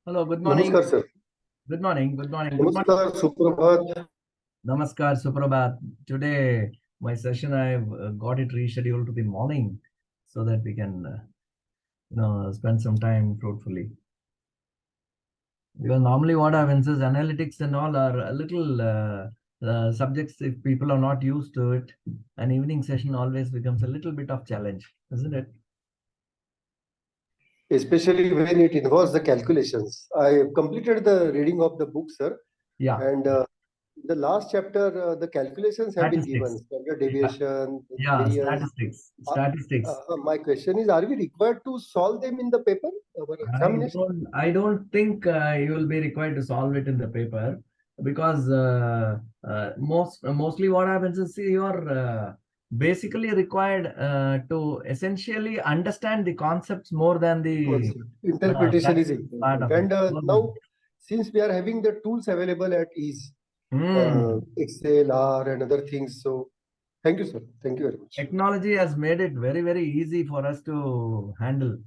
Hello, good morning. Namaskar, sir. Good morning. Good morning. Good morning. Namaskar, Suprabhat. Namaskar, Suprabhat. Today, my session, I've got it rescheduled to the morning so that we can, spend some time fruitfully. Because normally what happens is analytics and all are a little subjects, if people are not used to it, an evening session always becomes a little bit of challenge, isn't it? Especially when it involves the calculations. I completed the reading of the book, sir. Yeah. And the last chapter, the calculations have been given. Statistics. Standard Yeah, deviation, yeah, variance. statistics. My question is, are we required to solve them in the paper, our examination? I don't think you will be required to solve it in the paper because mostly what happens is you are basically required to essentially understand the concepts more than the Interpretation is part important. of it. And now, since we are having the tools available at ease, Excel, R, and other things, so thank you, sir. Thank you very much. Technology has made it very, very easy for us to handle.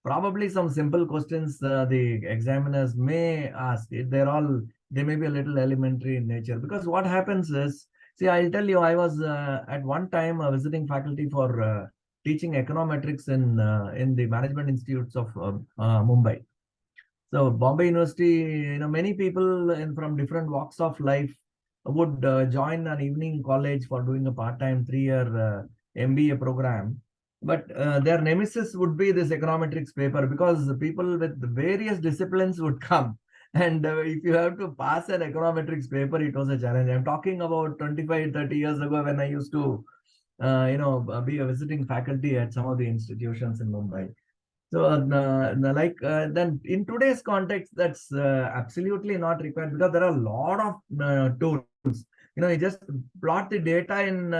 Probably some simple questions the examiners may ask. They may be a little elementary in nature. Because what happens is, see, I'll tell you, I was at one time a visiting faculty for teaching econometrics in the management institutes of Mumbai. So Bombay University, many people from different walks of life would join an evening college for doing a part-time 3-year MBA program. But their nemesis would be this econometrics paper because the people with various disciplines would come. And if you have to pass an econometrics paper, it was a challenge. I'm talking about 25, 30 years ago when I used to, be a visiting faculty at some of the institutions in Mumbai. So, then in today's context, that's absolutely not required because there are a lot of tools. You just plot the data in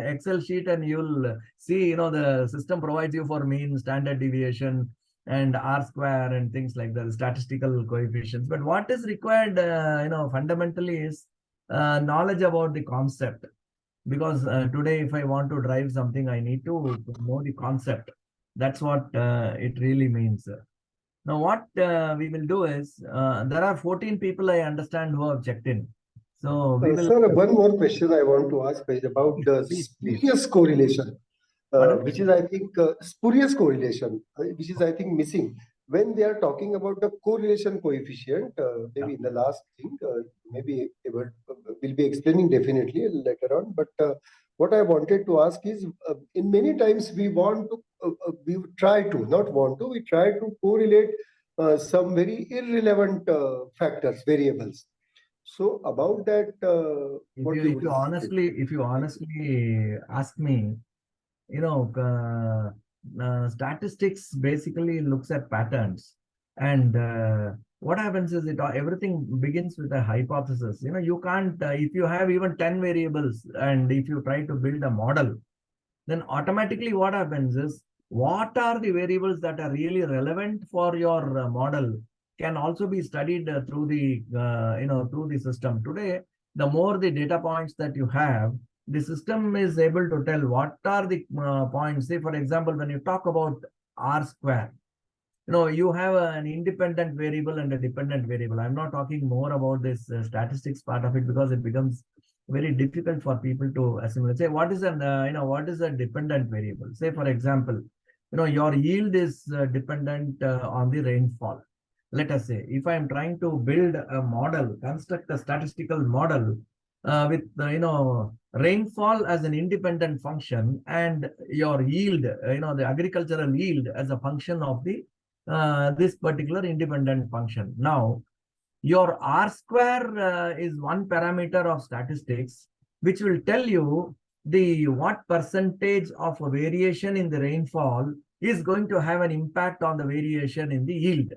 Excel sheet and you'll see, the system provides you for mean, standard deviation, and R square and things like that, statistical coefficients. But what is required, fundamentally is knowledge about the concept. Because today, if I want to drive something, I need to know the concept. That's what it really means. Now, what we will do is, there are 14 people I understand who have checked in. So we will. Sir, one more question I want to ask is about the Please. spurious correlation, which is, I think, spurious correlation, which is, I think, missing. When they are talking about the correlation coefficient, maybe in the last thing, maybe we'll be explaining definitely later on. But what I wanted to ask is, in many times we want to, we try to, not want to, we try to correlate some very irrelevant factors, variables. So about that, what you If would you say? honestly ask me, statistics basically looks at patterns, and what happens is everything begins with a hypothesis. You can't if you have even 10 variables, and if you try to build a model, then automatically what happens is what are the variables that are really relevant for your model can also be studied through the system. Today, the more the data points that you have, the system is able to tell what are the points. Say, for example, when you talk about R square, you have an independent variable and a dependent variable. I'm not talking more about this statistics part of it because it becomes very difficult for people to assimilate. Say, what is a dependent variable? Say, for example, your yield is dependent on the rainfall. Let us say, if I'm trying to build a model, construct a statistical model with, rainfall as an independent function and your yield, the agricultural yield as a function of the this particular independent function. Now, your R square is one parameter of statistics, which will tell you the what percentage of a variation in the rainfall is going to have an impact on the variation in the yield.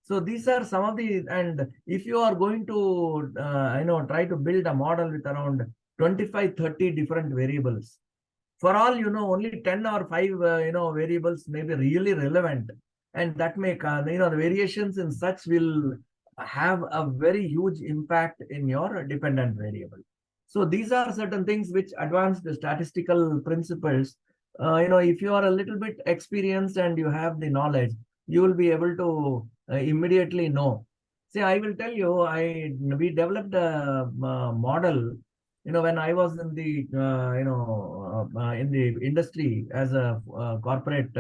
So these are some of the, and if you are going to, try to build a model with around 25, 30 different variables, for all only 10 or 5 variables may be really relevant, and that may the variations in such will have a very huge impact in your dependent variable. So these are certain things which advanced statistical principles, if you are a little bit experienced and you have the knowledge, you will be able to immediately know. See, I will tell you, we developed a model. When I was in the in the industry as a corporate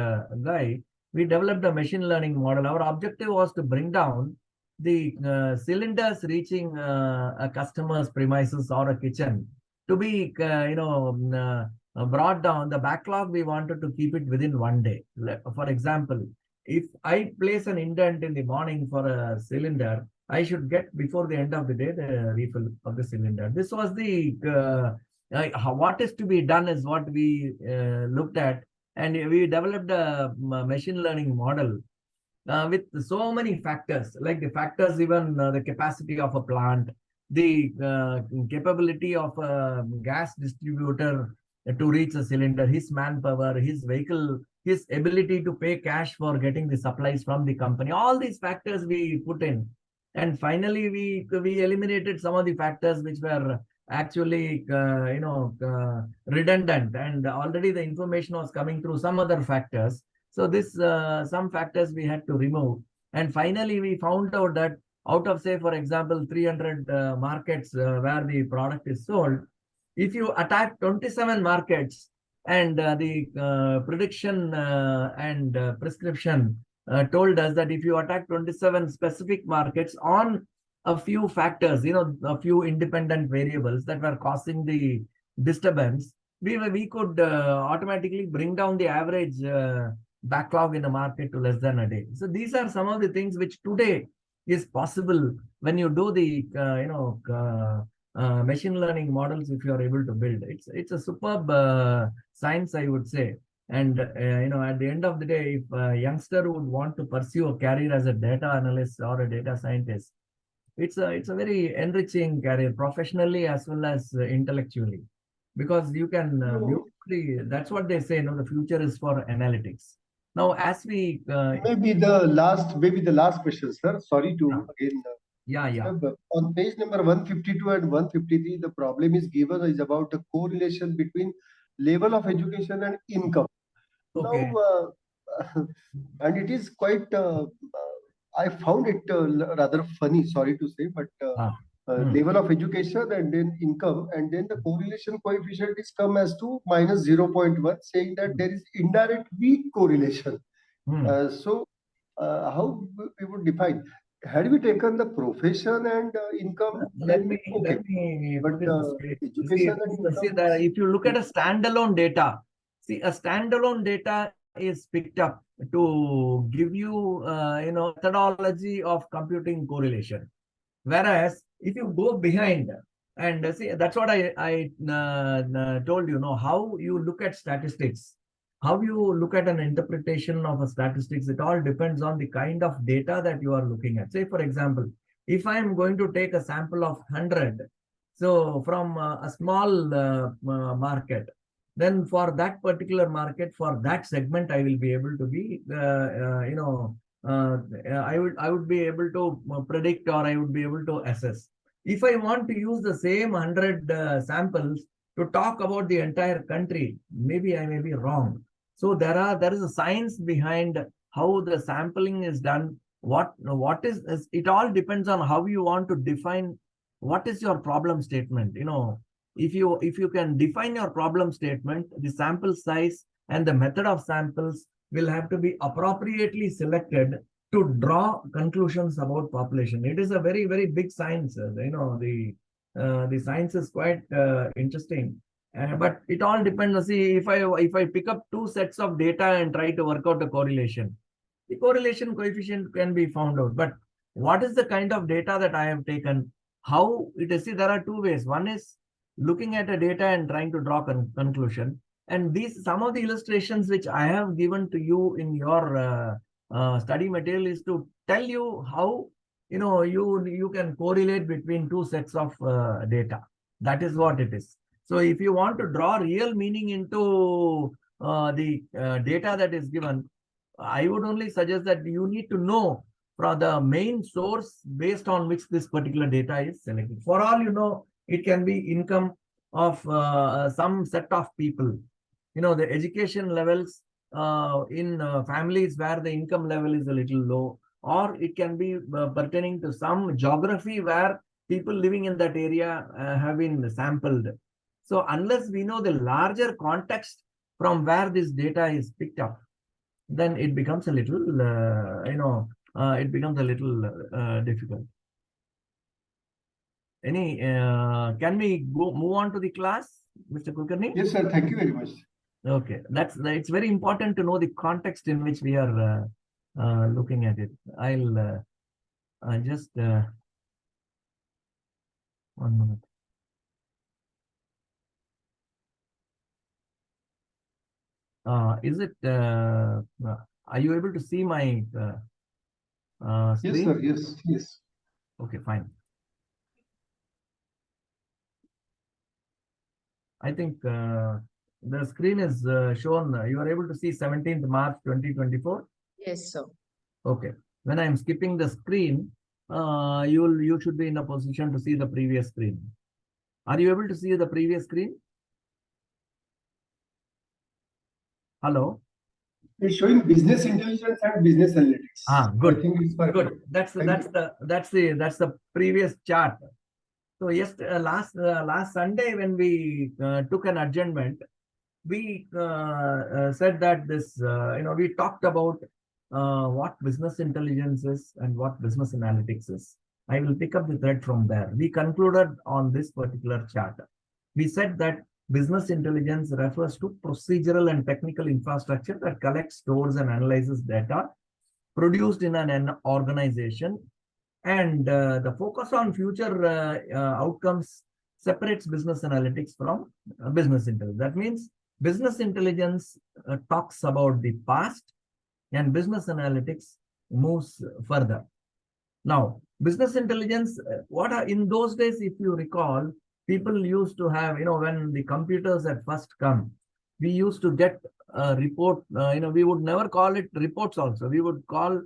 guy, we developed a machine learning model. Our objective was to bring down the cylinders reaching a customer's premises or a kitchen to be brought down. The backlog, we wanted to keep it within 1 day. For example, if I place an indent in the morning for a cylinder, I should get before the end of the day the refill of the cylinder. This was the what is to be done is what we looked at, and we developed a machine learning model with so many factors, like the factors, even the capacity of a plant, the capability of a gas distributor to reach a cylinder, his manpower, his vehicle, his ability to pay cash for getting the supplies from the company. All these factors we put in. And finally, we eliminated some of the factors which were actually, redundant, and already the information was coming through some other factors. So this some factors we had to remove, and finally we found out that out of, say, for example, 300 markets where the product is sold, if you attack 27 markets, and the prediction and prescription told us that if you attack 27 specific markets on a few factors, a few independent variables that were causing the disturbance, we could automatically bring down the average backlog in the market to less than a day. So these are some of the things which today is possible when you do the machine learning models. If you are able to build, it's a superb science, I would say. And at the end of the day, if a youngster would want to pursue a career as a data analyst or a data scientist, it's a very enriching career, professionally as well as intellectually, because you can beautifully, that's what they say, the future is for analytics. Now, as we maybe the last question, sir. Sorry to again. On page number 152 and 153, the problem is given is about the correlation between level of education and income. Okay. Now, and it is quite. I found it rather funny. Sorry to say, but level of education and then income, and then the correlation coefficient is come as to minus 0.1, saying that there is indirect weak correlation. So, how we would define? Had we taken the profession and income, let me but education and income. If you look at a standalone data, see, a standalone data is picked up to give you methodology of computing correlation. Whereas if you go behind and see, that's what I told you, how you look at statistics, how you look at an interpretation of a statistics, it all depends on the kind of data that you are looking at. Say, for example, if I am going to take a sample of 100, so from a small market, then for that particular market, for that segment, I will be able to be, I would be able to predict, or I would be able to assess. If I want to use the same 100 samples to talk about the entire country, maybe I may be wrong. So there is a science behind how the sampling is done. What is it all depends on how you want to define what is your problem statement. If you can define your problem statement, the sample size and the method of samples will have to be appropriately selected to draw conclusions about population. It is a very, very big science. The science is quite interesting. But it all depends. See, if I pick up two sets of data and try to work out a correlation, the correlation coefficient can be found out. But what is the kind of data that I have taken? How it is? See, there are two ways. One is looking at a data and trying to draw conclusion. And some of the illustrations which I have given to you in your study material is to tell you how you can correlate between two sets of data. That is what it is. So if you want to draw real meaning into the data that is given, I would only suggest that you need to know from the main source based on which this particular data is selected. For all you know, it can be income of some set of people. The education levels in families where the income level is a little low, or it can be pertaining to some geography where people living in that area have been sampled. So unless we know the larger context from where this data is picked up, then it becomes a little, it becomes a little difficult. Can we move on to the class, Mr. Kulkarni? Yes, sir. Thank you very much. Okay, it's very important to know the context in which we are looking at it. I'll just 1 minute. Are you able to see my screen? Yes, sir. Yes, yes. Okay, fine. I think the screen is shown. You are able to see 17th March 2024. Yes, sir. Okay. When I am skipping the screen, you should be in a position to see the previous screen. Are you able to see the previous screen? Hello. It's showing business intelligence and business analytics. Good. I think it's perfect. Good. That's the previous chart. So yes, last Sunday when we took an adjournment, we said that this we talked about what business intelligence is and what business analytics is. I will pick up the thread from there. We concluded on this particular chart. We said that business intelligence refers to procedural and technical infrastructure that collects, stores, and analyzes data produced in an organization. And the focus on future outcomes separates business analytics from business intelligence. That means business intelligence talks about the past, and business analytics moves further. Now, business intelligence, in those days, if you recall, people used to have, when the computers had first come, we used to get a report, we would never call it reports also. We would call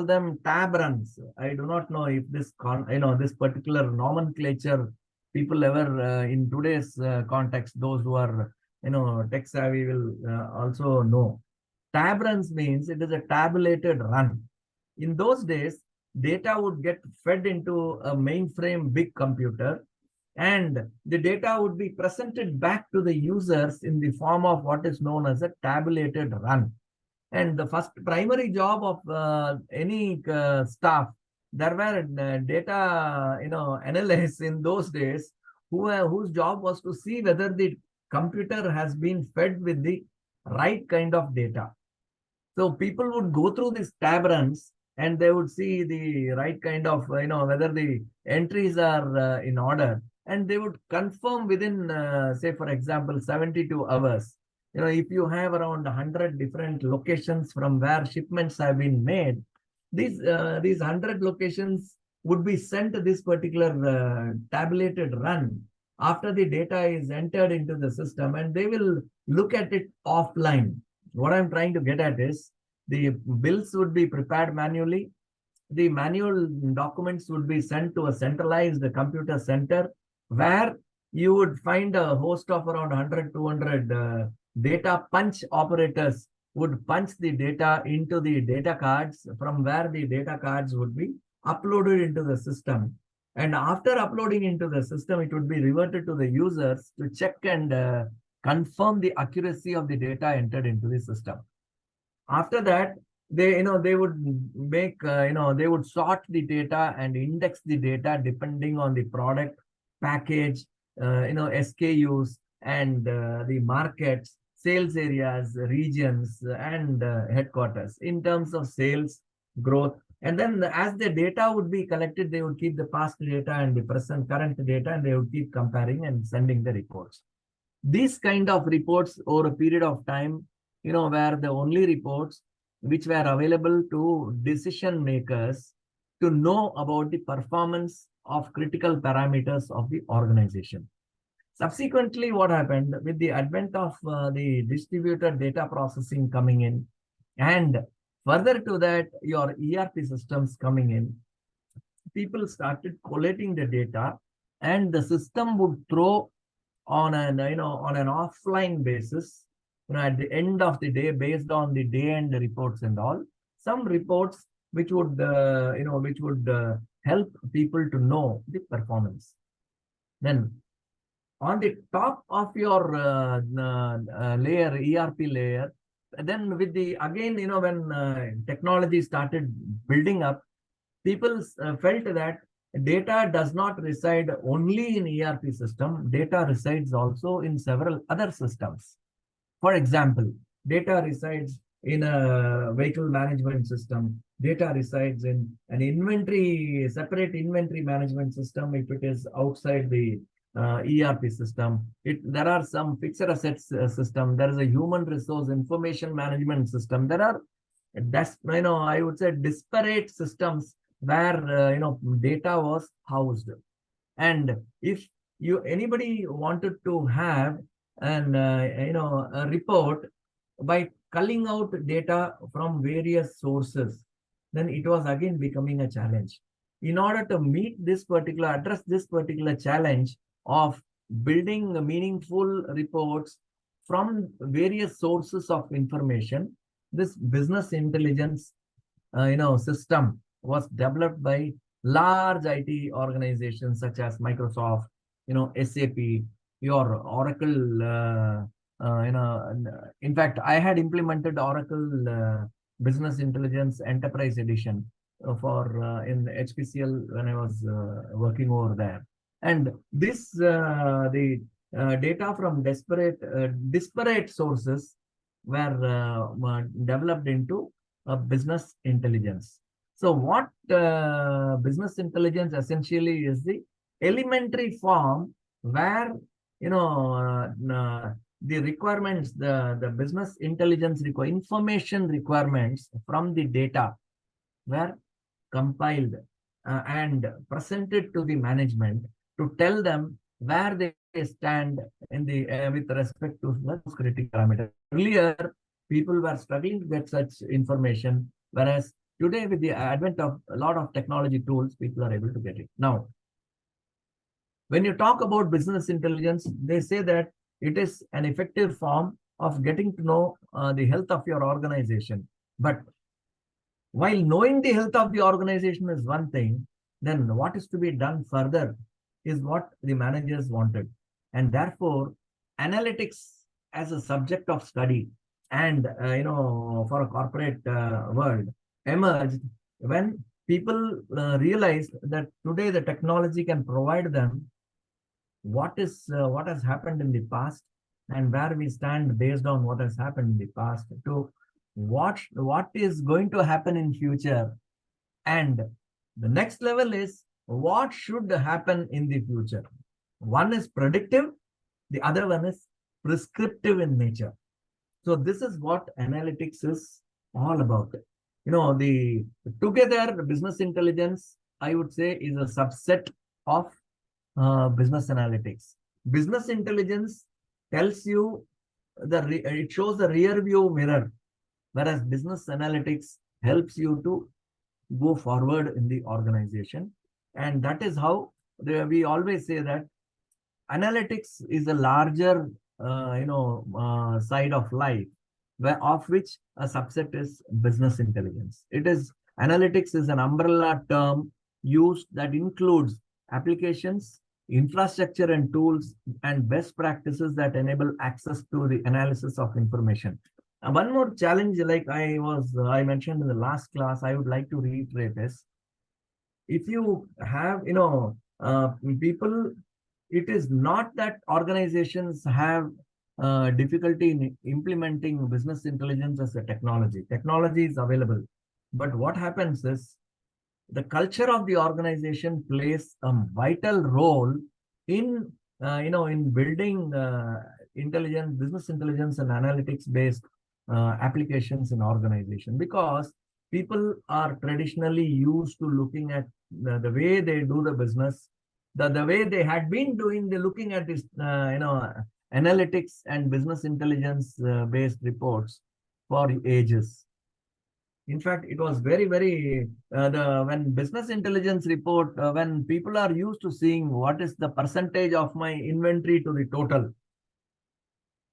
them tab runs. I do not know if this, this particular nomenclature people ever, in today's context, those who are, tech savvy will also know. Tab runs means it is a tabulated run. In those days, data would get fed into a mainframe big computer, and the data would be presented back to the users in the form of what is known as a tabulated run. And the first primary job of any staff, there were data analysts in those days whose job was to see whether the computer has been fed with the right kind of data. So people would go through these tab runs and they would see the right kind of, whether the entries are in order, and they would confirm within, say, for example, 72 hours. If you have around 100 different locations from where shipments have been made, these 100 locations would be sent to this particular tabulated run after the data is entered into the system, and they will look at it offline. What I'm trying to get at is the bills would be prepared manually. The manual documents would be sent to a centralized computer center where you would find a host of around 100, 200 data punch operators would punch the data into the data cards, from where the data cards would be uploaded into the system. And after uploading into the system, it would be reverted to the users to check and confirm the accuracy of the data entered into the system. After that, they would make, they would sort the data and index the data depending on the product, package, SKUs, and the markets, sales areas, regions, and headquarters in terms of sales growth. And then as the data would be collected, they would keep the past data and the current data, and they would keep comparing and sending the reports. These kind of reports over a period of time, were the only reports which were available to decision makers to know about the performance of critical parameters of the organization. Subsequently, what happened with the advent of the distributed data processing coming in, and further to that, your ERP systems coming in, people started collating the data, and the system would throw on an offline basis, at the end of the day, based on the day-end reports and all, some reports which would help people to know the performance. Then on the top of your layer, ERP layer, then with the again, when technology started building up, people felt that data does not reside only in ERP system. Data resides also in several other systems. For example, data resides in a vehicle management system. Data resides in an separate inventory management system if it is outside the ERP system. There are some fixed assets system. There is a human resource information management system. There are, I would say, disparate systems where data was housed. And if anybody wanted to have a report by culling out data from various sources, then it was again becoming a challenge. In order to address this particular challenge of building meaningful reports from various sources of information, this business intelligence system was developed by large IT organizations such as Microsoft, SAP, your Oracle. In fact, I had implemented Oracle Business Intelligence Enterprise Edition in HPCL when I was working over there. And this the data from disparate sources were developed into business intelligence. So what business intelligence essentially is the elementary form where the requirements, the business intelligence information requirements from the data were compiled and presented to the management to tell them where they stand in the with respect to the critical parameters. Earlier, people were struggling to get such information, whereas today, with the advent of a lot of technology tools, people are able to get it. Now, when you talk about business intelligence, they say that it is an effective form of getting to know the health of your organization. But while knowing the health of the organization is one thing, then what is to be done further is what the managers wanted. And therefore, analytics as a subject of study and, for a corporate world emerged when people realized that today the technology can provide them what has happened in the past and where we stand based on what has happened in the past to what is going to happen in future. And the next level is what should happen in the future. One is predictive, the other one is prescriptive in nature. So this is what analytics is all about. The business intelligence, I would say, is a subset of business analytics. Business intelligence tells you it shows the rear view mirror, whereas business analytics helps you to go forward in the organization. And that is how we always say that analytics is a larger side of life, of which a subset is business intelligence. Analytics is an umbrella term used that includes applications, infrastructure and tools, and best practices that enable access to the analysis of information. One more challenge, like I mentioned in the last class, I would like to reiterate is, if you have people, it is not that organizations have difficulty in implementing business intelligence as a technology. Technology is available, but what happens is the culture of the organization plays a vital role in in building business intelligence and analytics based applications in organization, because people are traditionally used to looking at the way they do the business, the way they had been doing, looking at this analytics and business intelligence based reports for ages. In fact, it was very when business intelligence report, when people are used to seeing what is the percentage of my inventory to the total,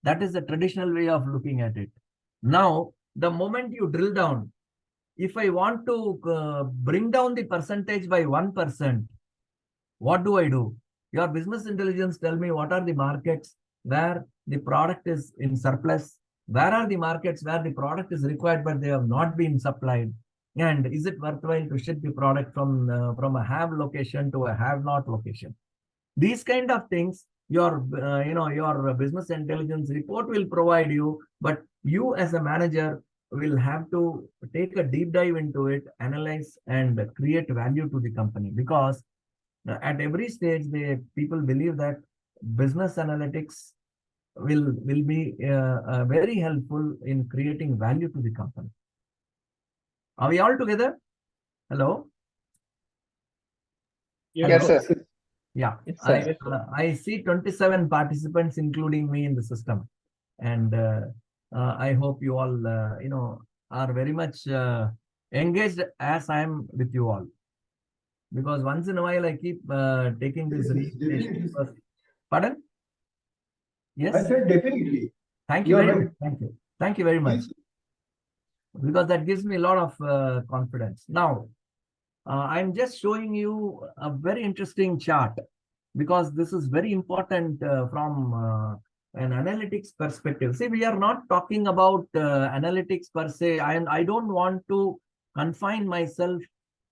that is the traditional way of looking at it. Now, the moment you drill down if I want to bring down the percentage by 1%, what do I do? Your business intelligence tell me what are the markets where the product is in surplus, where are the markets where the product is required but they have not been supplied, and is it worthwhile to ship the product from a have location to a have not location. These kind of things your your business intelligence report will provide you, but you as a manager will have to take a deep dive into it, analyze and create value to the company, because at every stage people believe that business analytics will be very helpful in creating value to the company. Are we all together? Hello? Yes, Hello? sir. Yeah, Yes, sir. I see 27 participants, including me in the system. And I hope you all, are very much engaged as I am with you all. Because once in a while, I keep taking this Definitely. Pardon? I Yes, said definitely. thank you You are very right. much. Thank you. Thank you very much. Yes. Because that gives me a lot of confidence. Now, I'm just showing you a very interesting chart, because this is very important from an analytics perspective. See, we are not talking about analytics per se. I don't want to confine myself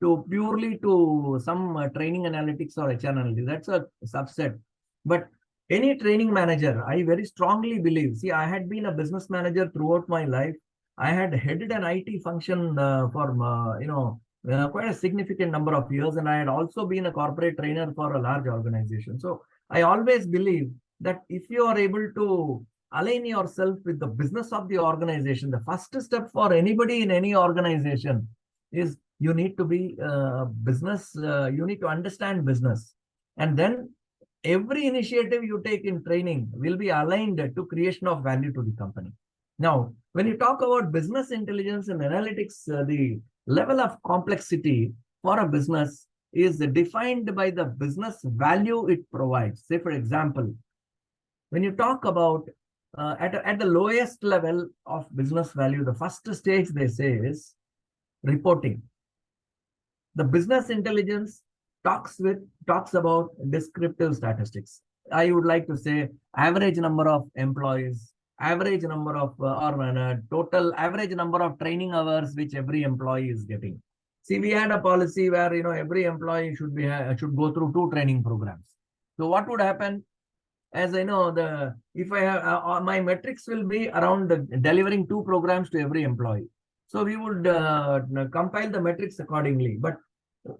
to purely to some training analytics or HR analytics. That's a subset. But any training manager, I very strongly believe. See, I had been a business manager throughout my life. I had headed an IT function for quite a significant number of years, and I had also been a corporate trainer for a large organization. So I always believe that if you are able to align yourself with the business of the organization, the first step for anybody in any organization is you need to be business, you need to understand business. And then every initiative you take in training will be aligned to creation of value to the company. Now, when you talk about business intelligence and analytics, the level of complexity for a business is defined by the business value it provides. Say, for example, when you talk about at the lowest level of business value, the first stage they say is reporting. The business intelligence talks about descriptive statistics. I would like to say average number of employees, average number of total average number of training hours which every employee is getting. See, we had a policy where every employee should go through 2 training programs. So what would happen? As I know, if I have my metrics will be around delivering 2 programs to every employee. So we would compile the metrics accordingly. But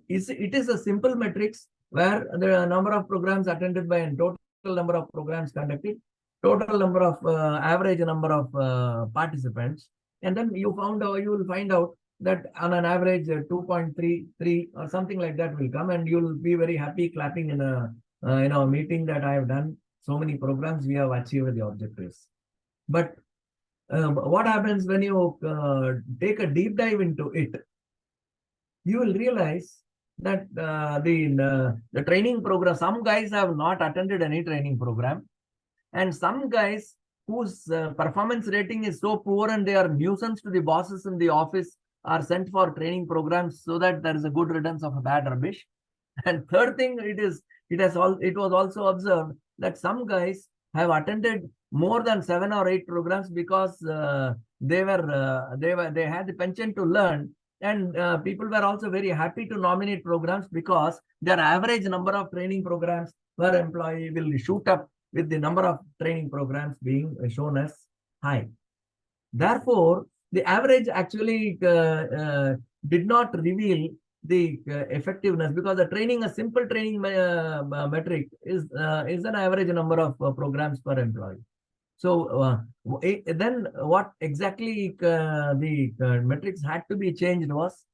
it is a simple metrics where the number of programs attended by and total number of programs conducted, total number of average number of participants, and then you will find out that on an average 2.33 or something like that will come, and you'll be very happy clapping in a meeting that I have done so many programs, we have achieved the objectives. But what happens when you take a deep dive into it? You will realize that the training program, some guys have not attended any training program, and some guys whose performance rating is so poor and they are nuisance to the bosses in the office are sent for training programs so that there is a good riddance of a bad rubbish. And third thing, it was also observed that some guys have attended more than 7 or 8 programs because they had the penchant to learn, and people were also very happy to nominate programs because their average number of training programs per employee will shoot up with the number of training programs being shown as high. Therefore, the average actually did not reveal the effectiveness, because the training, a simple training metric is an average number of programs per employee. So then what exactly the metrics had to be changed was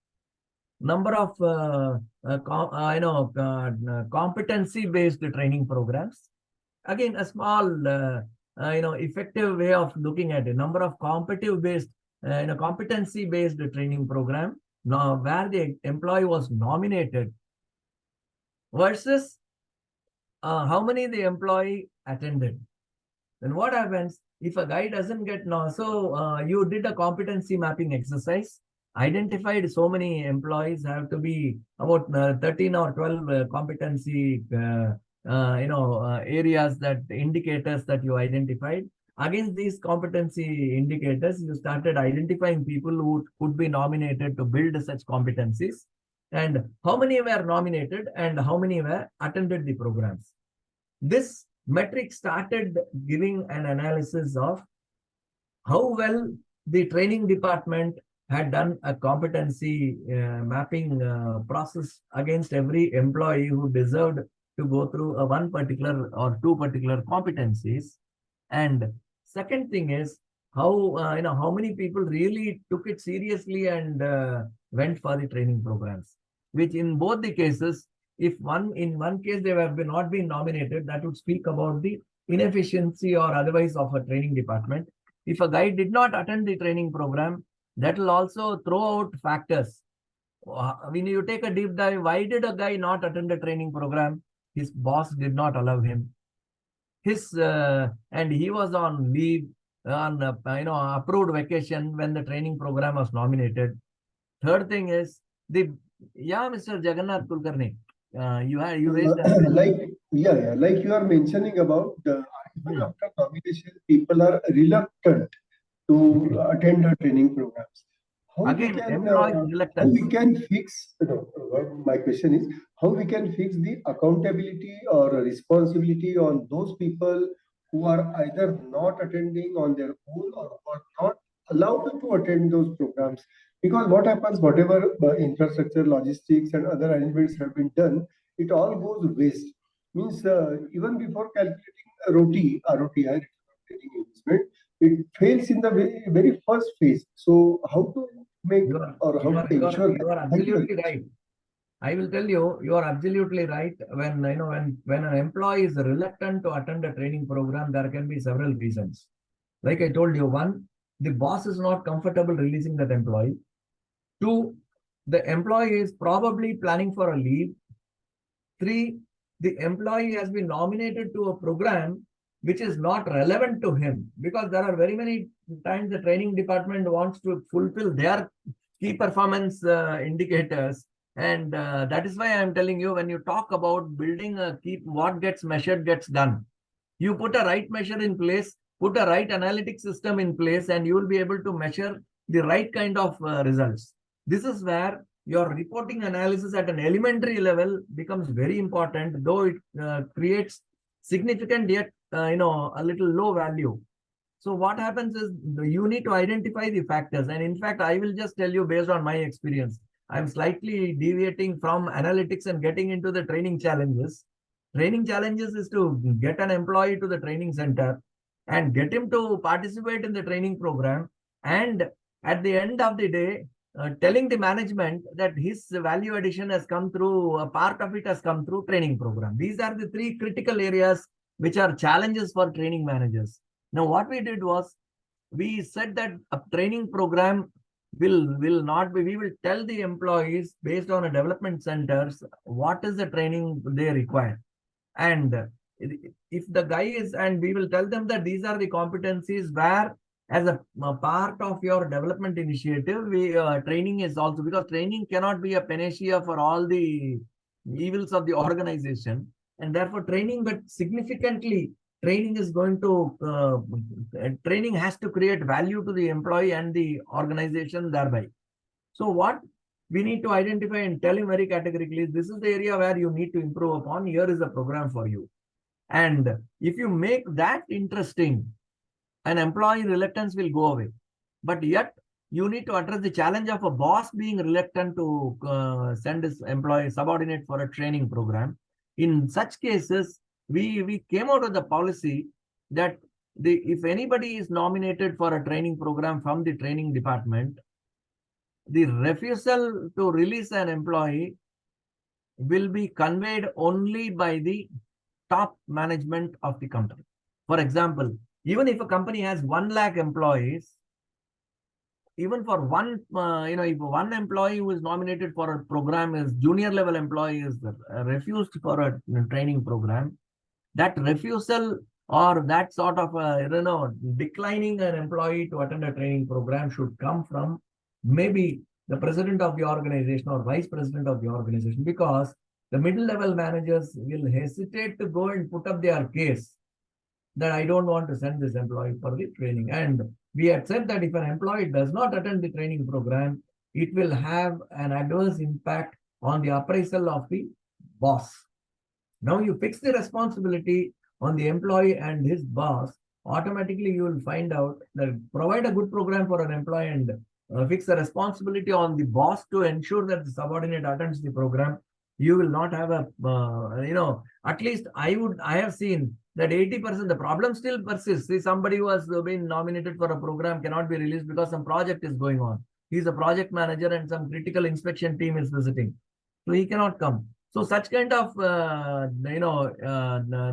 number of competency based training programs. Again, a small effective way of looking at it. Number of competitive based competency based training program now where the employee was nominated versus how many the employee attended. Then what happens if a guy doesn't get you did a competency mapping exercise identified so many employees, have to be about 13 or 12 competency areas, that indicators that you identified. Against these competency indicators, you started identifying people who could be nominated to build such competencies, and how many were nominated and how many were attended the programs. This metric started giving an analysis of how well the training department had done a competency mapping process against every employee who deserved to go through a one particular or two particular competencies. And second thing is how how many people really took it seriously and went for the training programs, which in both the cases, if in one case they have not been nominated, that would speak about the inefficiency or otherwise of a training department. If a guy did not attend the training program, that will also throw out factors. When you take a deep dive, why did a guy not attend the training program? His boss did not allow him. And he was on leave, on approved vacation when the training program was nominated. Third thing is Mr. Jagannath Kulkarni, you raised like you are mentioning about even after nomination, people are reluctant to attend the training programs. How we can fix, my question is, how we can fix the accountability or responsibility on those people who are either not attending on their own or who are not allowed to attend those programs? Because what happens, whatever infrastructure, logistics and other arrangements have been done, it all goes waste. Means even before calculating ROTI, training investment, it fails in the very first phase. So how to make you are absolutely right. I will tell you, you are absolutely right. When when an employee is reluctant to attend a training program, there can be several reasons. Like I told you, one, the boss is not comfortable releasing that employee. Two, the employee is probably planning for a leave. Three, the employee has been nominated to a program which is not relevant to him, because there are very many times the training department wants to fulfill their key performance indicators. And that is why I'm telling you, when you talk about building what gets measured gets done. You put a right measure in place, put a right analytic system in place, and you will be able to measure the right kind of results. This is where your reporting analysis at an elementary level becomes very important, though it creates significant yet a little low value. So what happens is you need to identify the factors. And in fact, I will just tell you based on my experience. I'm slightly deviating from analytics and getting into the training challenges. Training challenges is to get an employee to the training center and get him to participate in the training program. And at the end of the day, telling the management that his value addition has come through, a part of it has come through training program. These are the three critical areas which are challenges for training managers. Now, what we did was, we said that a training program will not be, we will tell the employees based on a development centers, what is the training they require. And if the guy is, and we will tell them that these are the competencies where, as a part of your development initiative, training is also, because training cannot be a panacea for all the evils of the organization. And therefore training, but significantly, training is going to, training has to create value to the employee and the organization thereby. So what we need to identify and tell him very categorically, this is the area where you need to improve upon. Here is a program for you. And if you make that interesting, an employee reluctance will go away. But yet you need to address the challenge of a boss being reluctant to send his employee subordinate for a training program. In such cases, we came out with the policy that if anybody is nominated for a training program from the training department, the refusal to release an employee will be conveyed only by the top management of the company. For example, even if a company has 1 lakh employees, even for one, if one employee who is nominated for a program is junior level employee is refused for a training program, that refusal or that sort of declining an employee to attend a training program should come from maybe the president of the organization or vice president of the organization, because the middle level managers will hesitate to go and put up their case that I don't want to send this employee for the training. And we had said that if an employee does not attend the training program, it will have an adverse impact on the appraisal of the boss. Now you fix the responsibility on the employee and his boss, automatically you will find out that provide a good program for an employee and fix the responsibility on the boss to ensure that the subordinate attends the program. You will not have a, at least I have seen that 80% the problem still persists. See, somebody who has been nominated for a program cannot be released because some project is going on. He's a project manager and some critical inspection team is visiting. So he cannot come. So such kind of,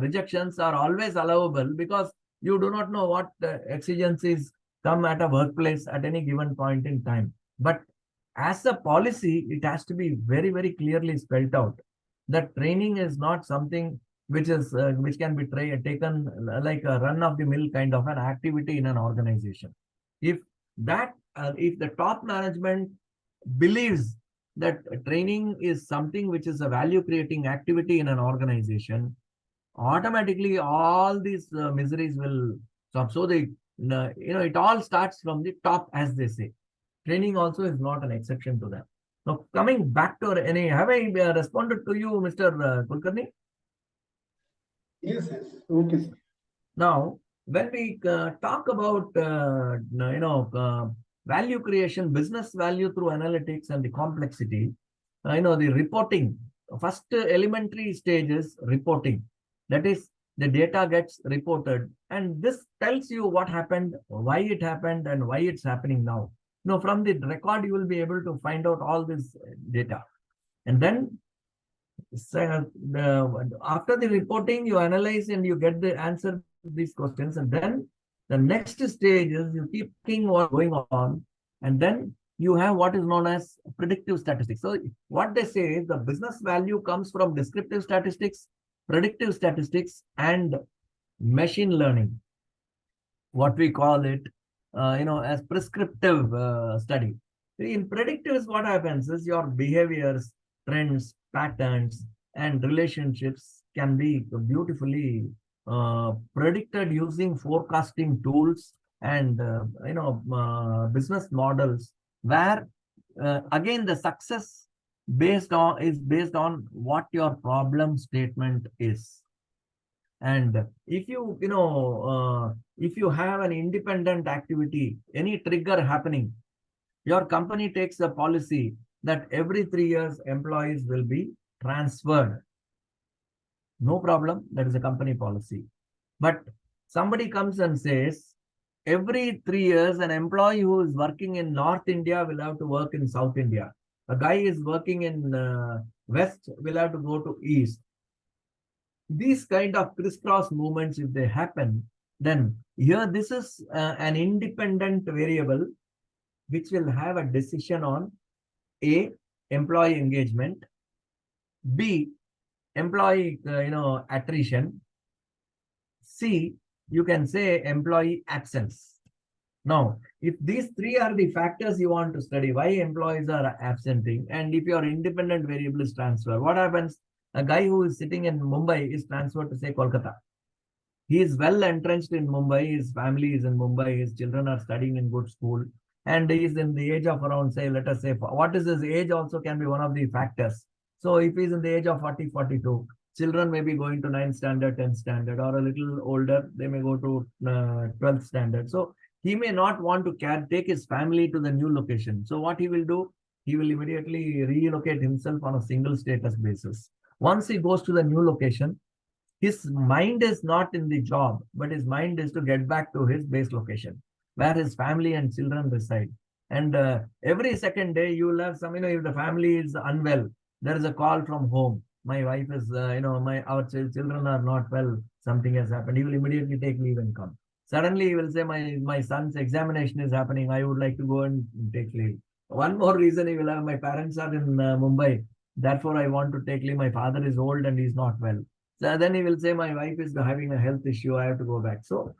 rejections are always allowable because you do not know what exigencies come at a workplace at any given point in time. But as a policy, it has to be very, very clearly spelled out that training is not something which is which can be taken like a run-of-the-mill kind of an activity in an organization. If the top management believes that training is something which is a value-creating activity in an organization, automatically all these miseries will stop. So it all starts from the top, as they say. Training also is not an exception to that. Now, coming back to have I responded to you, Mr. Kulkarni? Yes. Okay, sir. Now, when we talk about value creation, business value through analytics and the complexity, the reporting, first elementary stage is reporting. That is, the data gets reported, and this tells you what happened, why it happened, and why it's happening now. From the record, you will be able to find out all this data. And then after the reporting, you analyze and you get the answer to these questions. And then the next stage is you keep thinking what's going on. And then you have what is known as predictive statistics. So what they say is the business value comes from descriptive statistics, predictive statistics, and machine learning. What we call it, as prescriptive study. In predictive, what happens is your behaviors, trends, patterns, and relationships can be beautifully predicted using forecasting tools and business models, where again the success is based on what your problem statement is. And if you have an independent activity, any trigger happening, your company takes a policy that every 3 years employees will be transferred. No problem, that is a company policy. But somebody comes and says, every 3 years, an employee who is working in North India will have to work in South India. A guy is working in West will have to go to East. These kind of crisscross movements, if they happen, then here this is an independent variable which will have a decision on A, employee engagement, B, employee attrition, C, you can say employee absence. Now, if these three are the factors you want to study, why employees are absenting, and if your independent variable is transfer, what happens? A guy who is sitting in Mumbai is transferred to, say, Kolkata. He is well entrenched in Mumbai. His family is in Mumbai. His children are studying in good school. And he is in the age of around, say, let us say, what is his age also can be one of the factors. So if he's in the age of 40, 42, children may be going to 9th standard, 10th standard, or a little older, they may go to 12th standard. So he may not want to take his family to the new location. So what he will do, he will immediately relocate himself on a single status basis. Once he goes to the new location, his mind is not in the job, but his mind is to get back to his base location, where his family and children reside. And every second day, you will have some, if the family is unwell, there is a call from home. My wife is, our children are not well, something has happened. He will immediately take leave and come. Suddenly, he will say, my son's examination is happening. I would like to go and take leave. One more reason he will have, my parents are in Mumbai. Therefore, I want to take leave. My father is old and he's not well. So then he will say, my wife is having a health issue. I have to go back. So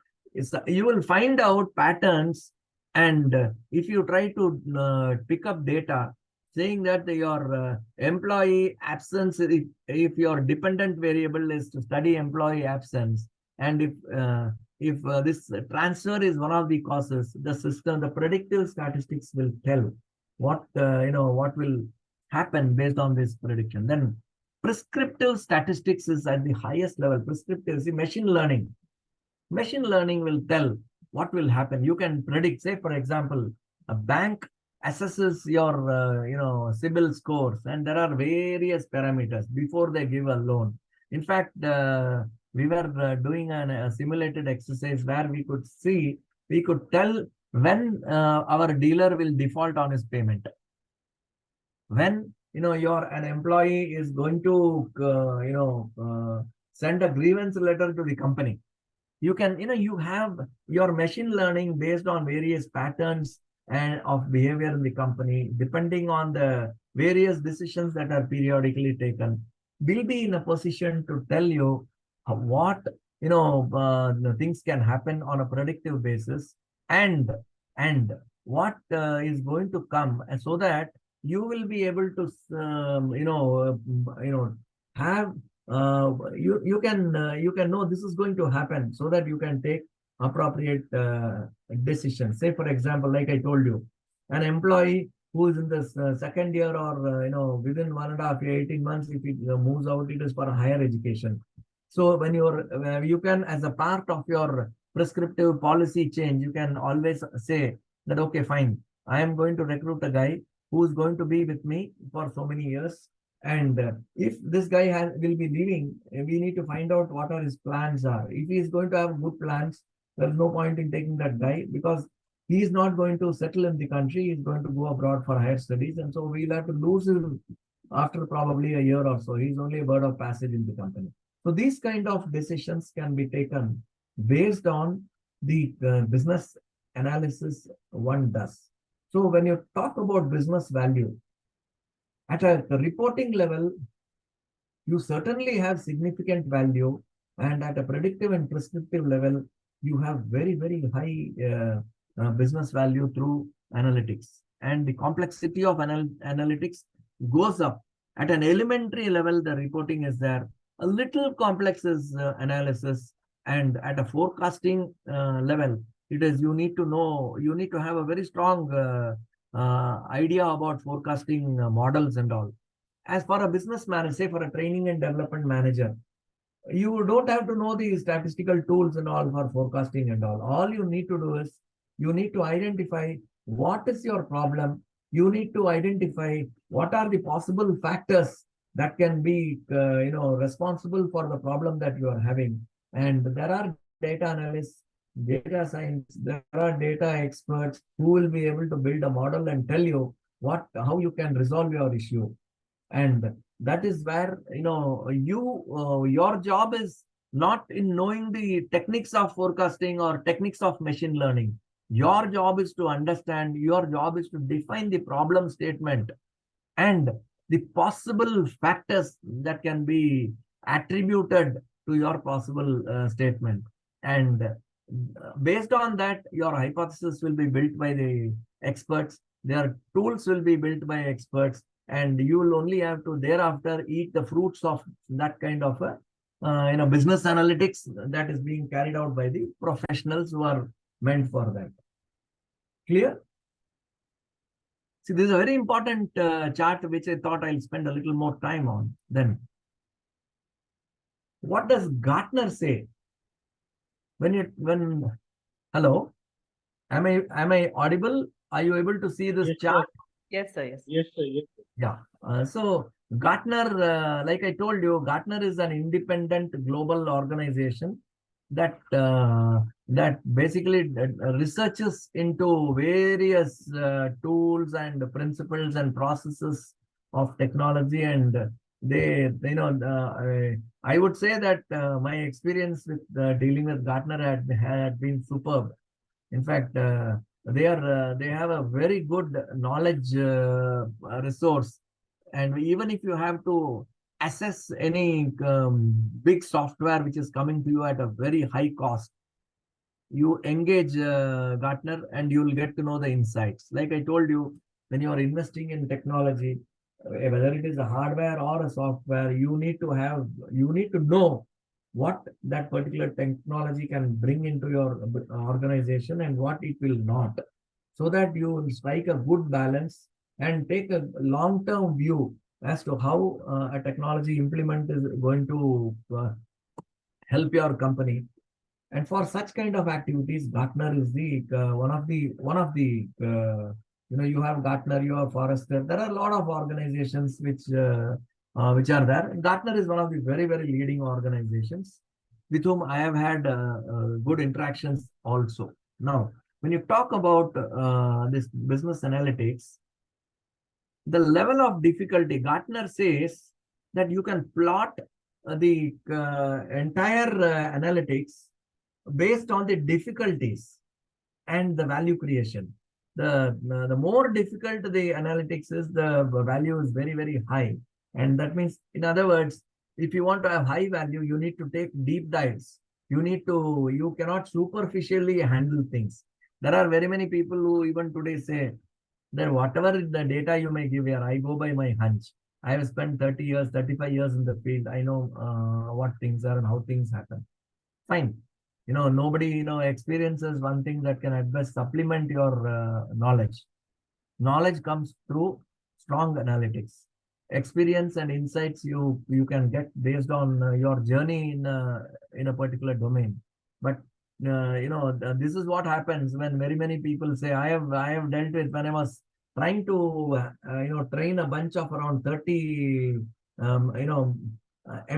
you will find out patterns And if you try to pick up data saying that your employee absence, if your dependent variable is to study employee absence, and if this transfer is one of the causes, the system, the predictive statistics will tell what what will happen based on this prediction. Then prescriptive statistics is at the highest level. Prescriptive, see, machine learning. Machine learning will tell what will happen. You can predict, say, for example, a bank assesses your, CIBIL scores, and there are various parameters before they give a loan. In fact, we were doing a simulated exercise where we could tell when our dealer will default on his payment. When an employee is going to send a grievance letter to the company, you can you have your machine learning based on various patterns and of behavior in the company, depending on the various decisions that are periodically taken, will be in a position to tell you what things can happen on a predictive basis, and what is going to come, and so that you will be able to have you can know this is going to happen, so that you can take appropriate decisions. Say, for example, like I told you, an employee who is in the second year, or within 1.5 year, 18 months, if it moves out, it is for higher education. So when you can, as a part of your prescriptive policy change, you can always say that, okay, fine, I am going to recruit a guy who is going to be with me for so many years. And if this guy will be leaving, we need to find out what are his plans are. If he is going to have good plans, there is no point in taking that guy, because he is not going to settle in the country. He is going to go abroad for higher studies. And so we'll have to lose him after probably a year or so. He's only a bird of passage in the company. So these kind of decisions can be taken based on the business analysis one does. So when you talk about business value, at a reporting level, you certainly have significant value, and at a predictive and prescriptive level, you have very, very high business value through analytics. And the complexity of analytics goes up. At an elementary level, the reporting is there. A little complex is analysis, and at a forecasting level, it is you need to have a very strong idea about forecasting models and all. As for a business manager, say for a training and development manager, you don't have to know the statistical tools and all for forecasting and all. All you need to do is you need to identify what is your problem. You need to identify what are the possible factors that can be responsible for the problem that you are having. And there are data analysts, data science, there are data experts who will be able to build a model and tell you how you can resolve your issue. And that is where your job is not in knowing the techniques of forecasting or techniques of machine learning. Your job is to understand, your job is to define the problem statement and the possible factors that can be attributed to your possible statement. And based on that, your hypothesis will be built by the experts. Their tools will be built by experts, and you will only have to thereafter eat the fruits of that kind of a business analytics that is being carried out by the professionals who are meant for that. Clear? See, this is a very important chart which I thought I'll spend a little more time on. Then, what does Gartner say? Hello, am I audible? Are you able to see this chart? Yes, sir. Yes. Yes, sir. Yes, sir. Yeah. So Gartner, like I told you, Gartner is an independent global organization that basically researches into various tools and principles and processes of technology. And I would say that my experience with dealing with Gartner had been superb. In fact, they have a very good knowledge resource, and even if you have to assess any big software which is coming to you at a very high cost, you engage Gartner and you'll get to know the insights. Like I told you, when you are investing in technology, whether it is a hardware or a software, you need to know what that particular technology can bring into your organization and what it will not, so that you will strike a good balance and take a long-term view as to how a technology implement is going to help your company. And for such kind of activities, Gartner is the one of the you have Gartner, you have Forrester. There are a lot of organizations which are there. Gartner is one of the very very leading organizations with whom I have had good interactions also. Now, when you talk about this business analytics, the level of difficulty, Gartner says that you can plot the entire analytics based on the difficulties and the value creation. The more difficult the analytics is, the value is very, very high. And that means, in other words, if you want to have high value, you need to take deep dives. You cannot superficially handle things. There are very many people who even today say that whatever the data you may give here, I go by my hunch. I have spent 30 years, 35 years in the field. I know what things are and how things happen. Fine. Nobody, experiences one thing that can at best supplement your knowledge. Knowledge comes through strong analytics. Experience and insights you can get based on your journey in a particular domain. But this is what happens when very many people say, I have dealt with, when I was trying to train a bunch of around 30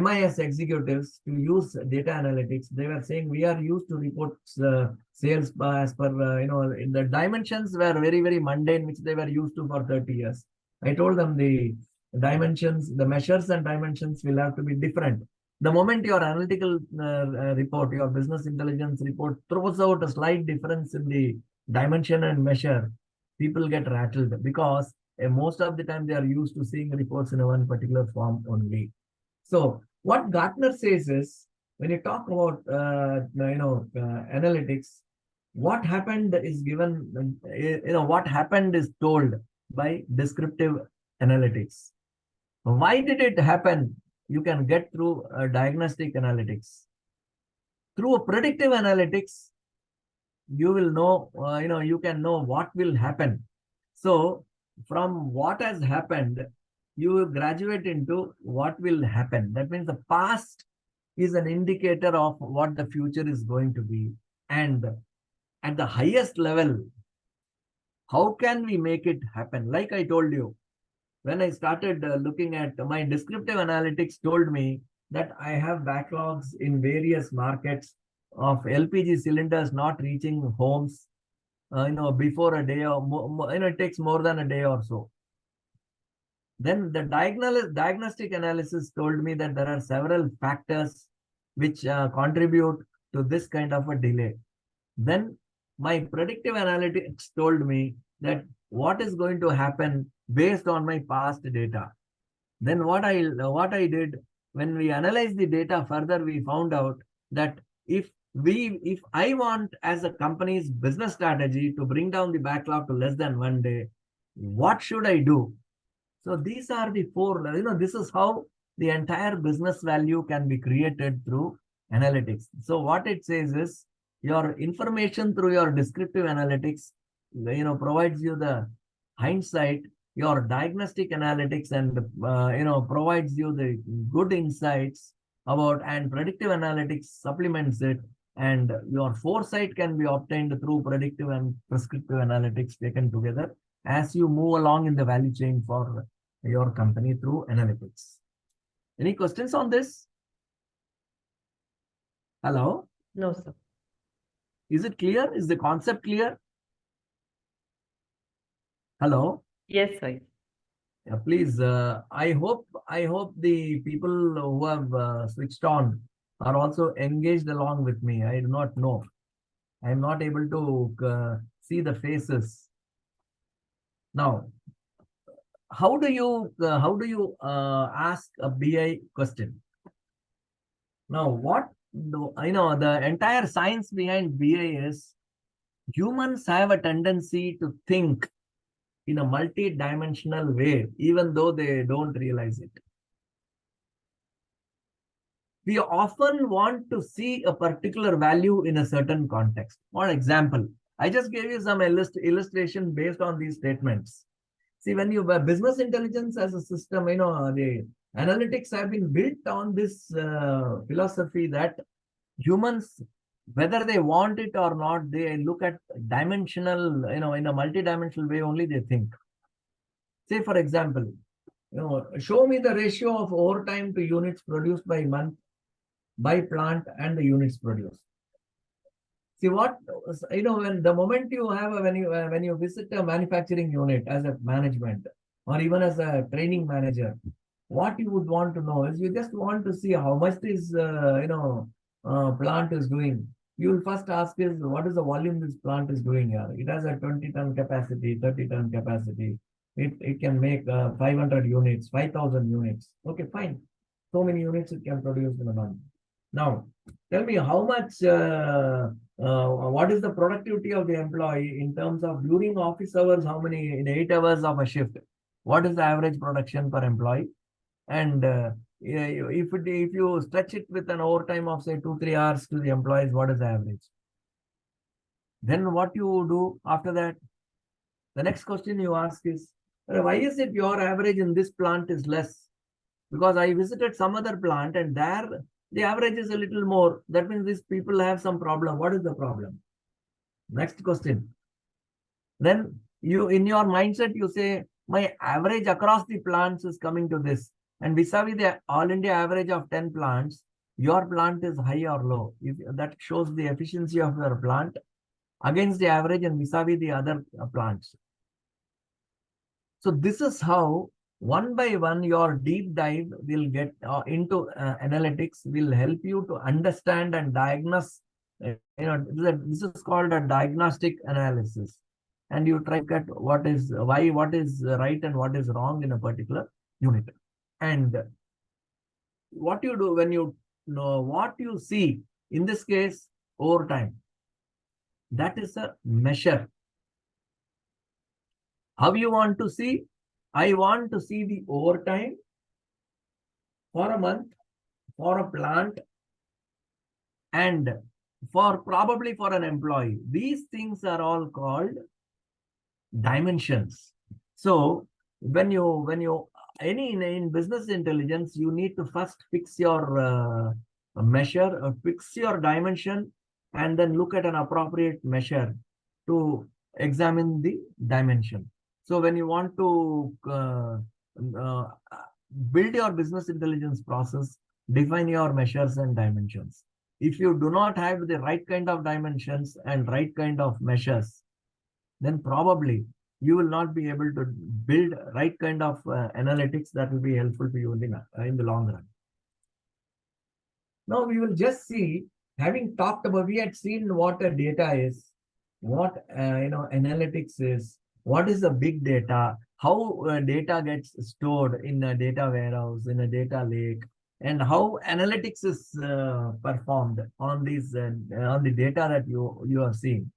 MIS executives to use data analytics. They were saying we are used to report sales as per in the dimensions were very very mundane, which they were used to for 30 years. I told them the dimensions, the measures and dimensions will have to be different. The moment your analytical report, your business intelligence report throws out a slight difference in the dimension and measure, people get rattled, because most of the time they are used to seeing reports in a one particular form only. So what Gartner says is, when you talk about analytics, what happened is given, what happened is told by descriptive analytics. Why did it happen? You can get through diagnostic analytics. Through a predictive analytics, you will know, you can know what will happen. So from what has happened, you will graduate into what will happen. That means the past is an indicator of what the future is going to be. And at the highest level, how can we make it happen? Like I told you, when I started looking at my descriptive analytics, told me that I have backlogs in various markets of LPG cylinders not reaching homes, before a day, or it takes more than a day or so. Then the diagnostic analysis told me that there are several factors which contribute to this kind of a delay. Then my predictive analytics told me that what is going to happen based on my past data. Then what I did, when we analyzed the data further, we found out that if I want, as a company's business strategy, to bring down the backlog to less than 1 day, what should I do? So these are the four, this is how the entire business value can be created through analytics. So what it says is, your information through your descriptive analytics, provides you the hindsight. Your diagnostic analytics and provides you the good insights about, and predictive analytics supplements it, and your foresight can be obtained through predictive and prescriptive analytics taken together as you move along in the value chain for your company through analytics. Any questions on this? Hello? No, sir. Is it clear? Is the concept clear? Hello? Yes, sir. Yeah, please. I hope the people who have switched on are also engaged along with me. I do not know. I am not able to see the faces. Now, how do you ask a BI question? Now, the entire science behind BI is humans have a tendency to think in a multi-dimensional way, even though they don't realize it. We often want to see a particular value in a certain context. For example, I just gave you some illustration based on these statements. See, when you business intelligence as a system, the analytics have been built on this philosophy that humans, whether they want it or not, they look at dimensional, in a multi-dimensional way only they think. Say, for example, show me the ratio of overtime to units produced by month, by plant, and the units produced. See what, when the moment you have, when you visit a manufacturing unit as a management or even as a training manager, what you would want to know is you just want to see how much this, plant is doing. You will first ask is what is the volume this plant is doing here. It has a 20-ton capacity, 30-ton capacity. It can make 500 units, 5,000 units. Okay, fine. So many units it can produce in a month. Now, tell me how much, what is the productivity of the employee in terms of during office hours, how many in 8 hours of a shift? What is the average production per employee? And if you stretch it with an overtime of say 2-3 hours to the employees, what is the average? Then what you do after that? The next question you ask is, why is it your average in this plant is less? Because I visited some other plant and there the average is a little more. That means these people have some problem. What is the problem? Next question. Then you, in your mindset, you say, my average across the plants is coming to this. And vis-a-vis the all India average of 10 plants, your plant is high or low. That shows the efficiency of your plant against the average and vis-a-vis the other plants. So this is how one by one your deep dive will get into analytics, will help you to understand and diagnose. This is called a diagnostic analysis. And you try to get what is right and what is wrong in a particular unit. And what you do when you know what you see, in this case, overtime, that is a measure. How you want to see? I want to see the overtime for a month, for a plant, and probably for an employee. These things are all called dimensions. So when you in business intelligence, you need to first fix your measure, fix your dimension, and then look at an appropriate measure to examine the dimension. So when you want to build your business intelligence process, define your measures and dimensions. If you do not have the right kind of dimensions and right kind of measures, then probably you will not be able to build right kind of analytics that will be helpful to you in the long run. Now we will just see, having talked about, we had seen what a data is, what analytics is, what is the big data, how data gets stored in a data warehouse, in a data lake, and how analytics is performed on these on the data that you are seeing.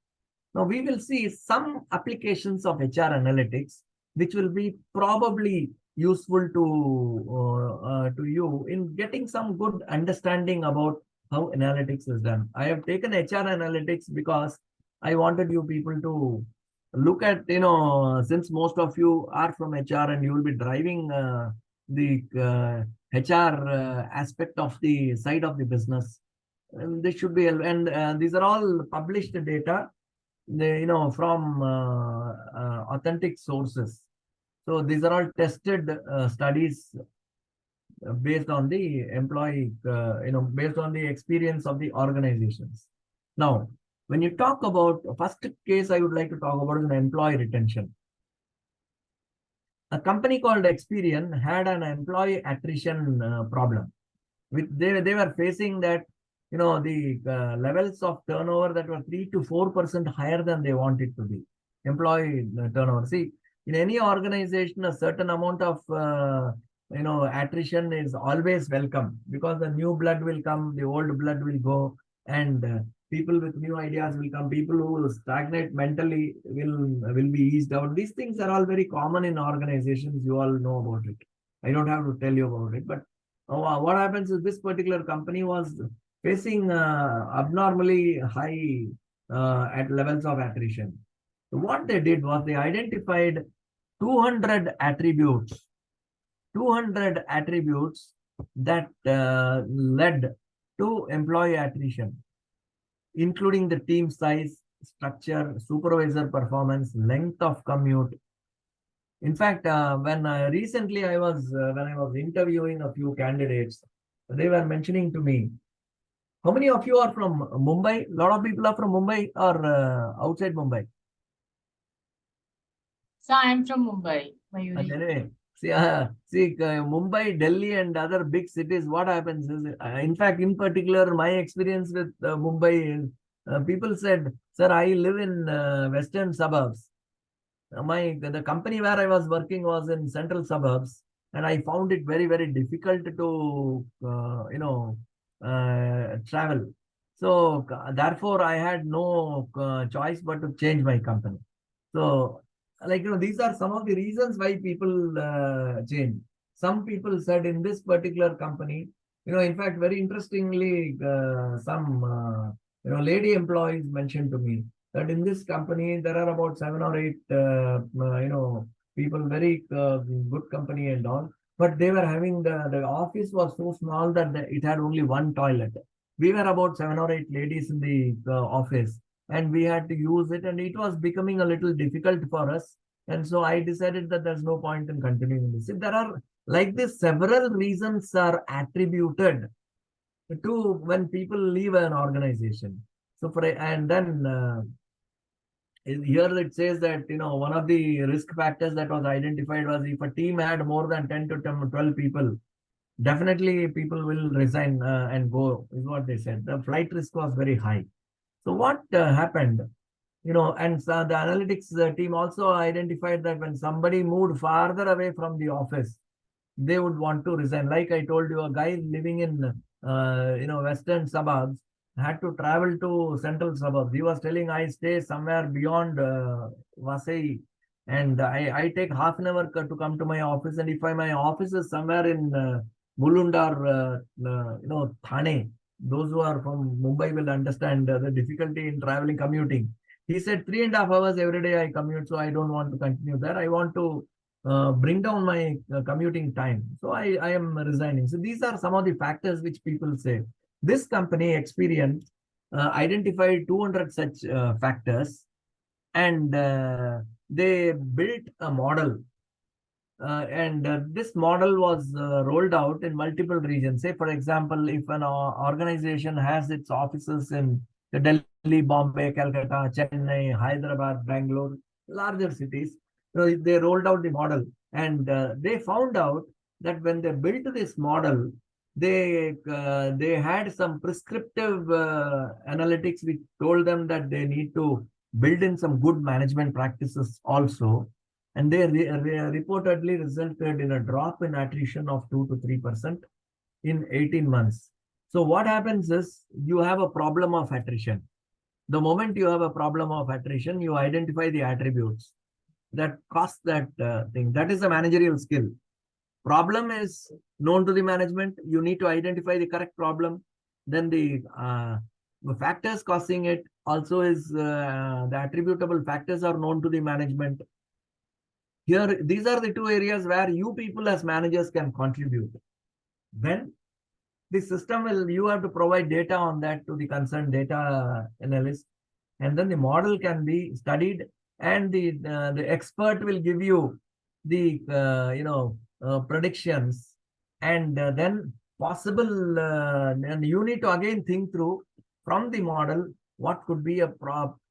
Now we will see some applications of HR analytics, which will be probably useful to you in getting some good understanding about how analytics is done. I have taken HR analytics because I wanted you people to look at, since most of you are from HR and you will be driving the HR aspect of the side of the business. And this should be, and these are all published data, from authentic sources. So these are all tested studies based on the employee, based on the experience of the organizations. Now, when you talk about first case, I would like to talk about is an employee retention. A company called Experian had an employee attrition problem. They were facing that, the levels of turnover that were 3 to 4% higher than they want it to be. Employee turnover. See, in any organization, a certain amount of attrition is always welcome, because the new blood will come, the old blood will go, and people with new ideas will come. People who will stagnate mentally will be eased out. These things are all very common in organizations. You all know about it. I don't have to tell you about it. But what happens is this particular company was facing abnormally high at levels of attrition. So what they did was they identified 200 attributes 200 attributes that led to employee attrition, including the team size, structure, supervisor performance, length of commute. In fact, when recently when I was interviewing a few candidates, they were mentioning to me, how many of you are from Mumbai? A lot of people are from Mumbai or outside Mumbai. So I'm from Mumbai, Mayuri. Anyway, see, Mumbai, Delhi, and other big cities. What happens is, in fact, in particular, my experience with Mumbai is, people said, "Sir, I live in western suburbs. The company where I was working was in central suburbs, and I found it very, very difficult to travel. So therefore, I had no choice but to change my company. So, these are some of the reasons why people change. Some people said in this particular company, in fact, very interestingly, some lady employees mentioned to me that in this company there are about 7 or 8 people, very good company and all, but they were having the office was so small that it had only one toilet. We were about 7 or 8 ladies in the office, and we had to use it, and it was becoming a little difficult for us. And so I decided that there's no point in continuing this. If there are like this, several reasons are attributed to when people leave an organization. So and then here it says that one of the risk factors that was identified was if a team had more than 10 to 12 people, definitely people will resign and go, is what they said. The flight risk was very high. So what happened? And so the analytics team also identified that when somebody moved farther away from the office, they would want to resign. Like I told you, a guy living in western suburbs had to travel to central suburbs. He was telling, I stay somewhere beyond Vasai, and I take half an hour to come to my office. And if my office is somewhere in Bulundar, Thane, those who are from Mumbai will understand the difficulty in traveling, commuting. He said 3.5 hours every day I commute, so I don't want to continue there. I want to bring down my commuting time. So I am resigning. So these are some of the factors which people say. This company, Experian, identified 200 such factors, and they built a model. And this model was rolled out in multiple regions. Say, for example, if an organization has its offices in Delhi, Bombay, Calcutta, Chennai, Hyderabad, Bangalore, larger cities, they rolled out the model, and they found out that when they built this model, they had some prescriptive analytics which told them that they need to build in some good management practices also. And they reportedly resulted in a drop in attrition of 2 to 3% in 18 months. So what happens is you have a problem of attrition. The moment you have a problem of attrition, you identify the attributes that cause that thing. That is a managerial skill. Problem is known to the management. You need to identify the correct problem. Then the factors causing it also is the attributable factors are known to the management. Here, these are the two areas where you people as managers can contribute. Then the system you have to provide data on that to the concerned data analyst, and then the model can be studied, and the expert will give you the predictions, and then possible, and you need to again think through from the model what could be a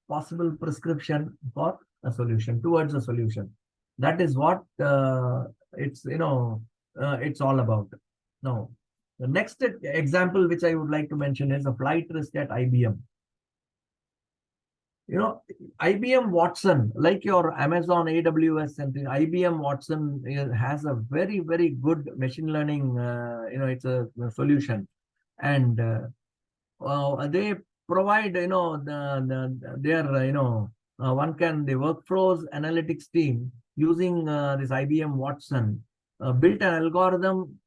possible prescription for a solution, towards a solution. That is what it's all about. Now, the next example which I would like to mention is a flight risk at IBM. IBM Watson, like your Amazon AWS and IBM Watson has a very, very good machine learning, it's a solution. And they provide, their, the workflows analytics team using this IBM Watson built an algorithm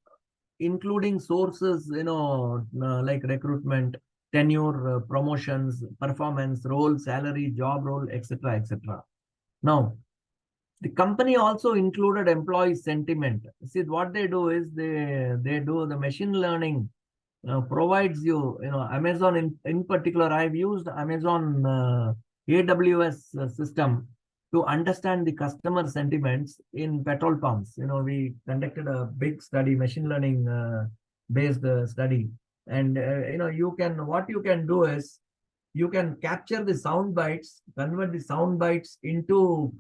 including sources, like recruitment, tenure, promotions, performance, role, salary, job role, etc., etc. Now, the company also included employee sentiment. See, what they do is they do the machine learning provides you, Amazon in particular. I've used Amazon AWS system to understand the customer sentiments in petrol pumps. We conducted a big study, machine learning based study, and what you can do is you can capture the sound bites, convert the sound bites into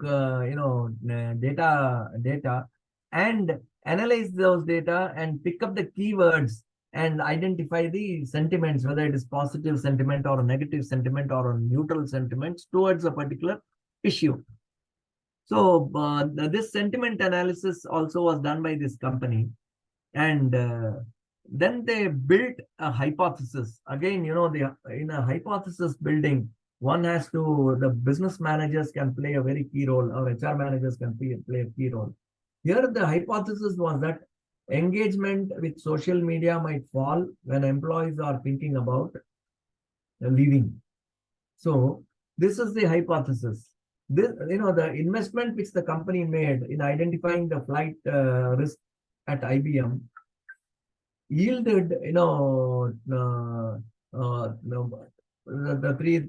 data, and analyze those data and pick up the keywords and identify the sentiments, whether it is positive sentiment or a negative sentiment or a neutral sentiment towards a particular issue. So this sentiment analysis also was done by this company, and then they built a hypothesis. Again, in a hypothesis building, the business managers can play a very key role, or HR managers can play a key role. Here, the hypothesis was that engagement with social media might fall when employees are thinking about leaving. So this is the hypothesis. The investment which the company made in identifying the flight risk at IBM yielded,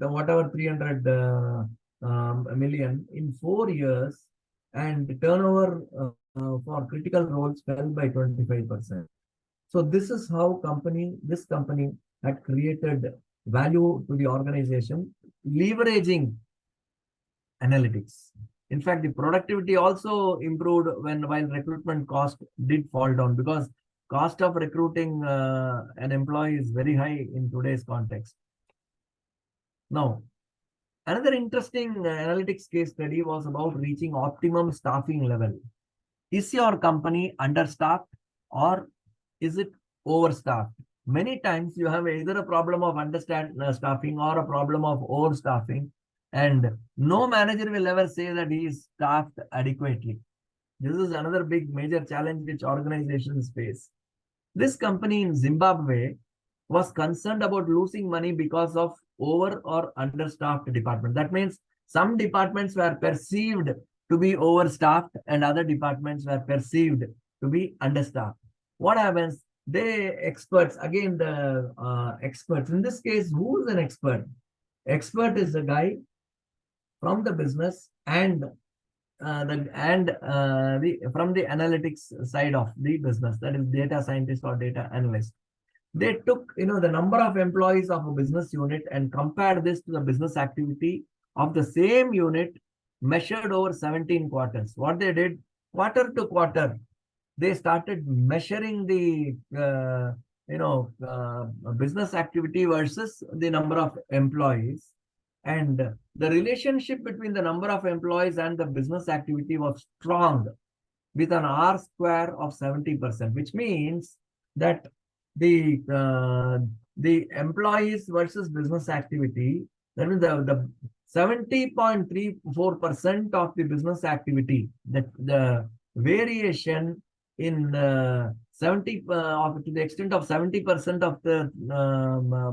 whatever 300 million in 4 years, and turnover for critical roles fell by 25%. So this is how this company had created value to the organization, leveraging analytics. In fact, the productivity also improved while recruitment cost did fall down, because cost of recruiting an employee is very high in today's context. Now, another interesting analytics case study was about reaching optimum staffing level. Is your company understaffed or is it overstaffed? Many times you have either a problem of staffing or a problem of overstaffing, and no manager will ever say that he is staffed adequately. This is another big major challenge which organizations face. This company in Zimbabwe was concerned about losing money because of over or understaffed department. That means some departments were perceived to be overstaffed and other departments were perceived to be understaffed. What happens? Experts, again, the experts. In this case, who is an expert? Expert is a guy from the business and from the analytics side of the business, that is data scientist or data analyst. They took the number of employees of a business unit and compared this to the business activity of the same unit measured over 17 quarters. What they did, quarter to quarter, they started measuring the business activity versus the number of employees. And the relationship between the number of employees and the business activity was strong, with an R square of 70%, which means that the employees versus business activity, that means the 70.34% of the business activity, that the variation in 70 to the extent of 70% of the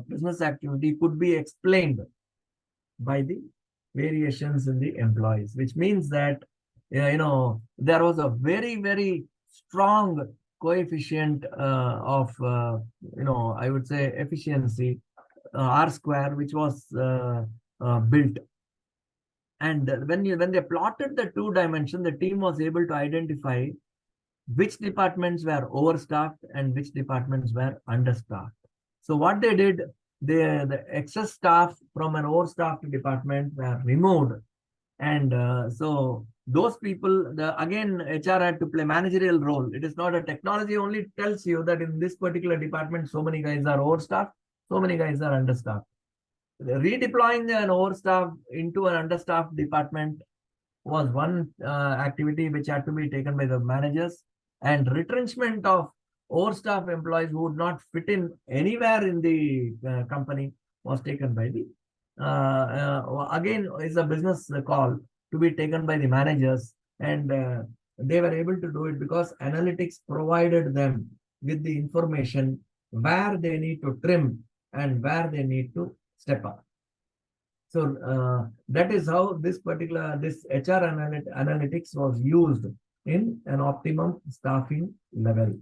business activity could be explained by the variations in the employees, which means that there was a very, very strong coefficient of I would say efficiency, R square, which was built. And when they plotted the 2 dimension, the team was able to identify which departments were overstaffed and which departments were understaffed. So what they did, the excess staff from an overstaffed department were removed, and so those people, again, HR had to play managerial role. It is not a technology only tells you that in this particular department so many guys are overstaffed, so many guys are understaffed. redeploying an overstaffed into an understaffed department was one activity which had to be taken by the managers, and retrenchment of overstaffed employees who would not fit in anywhere in the company was taken by the again is a business call to be taken by the managers, and they were able to do it because analytics provided them with the information where they need to trim and where they need to step up. So that is how this HR analytics was used in an optimum staffing level.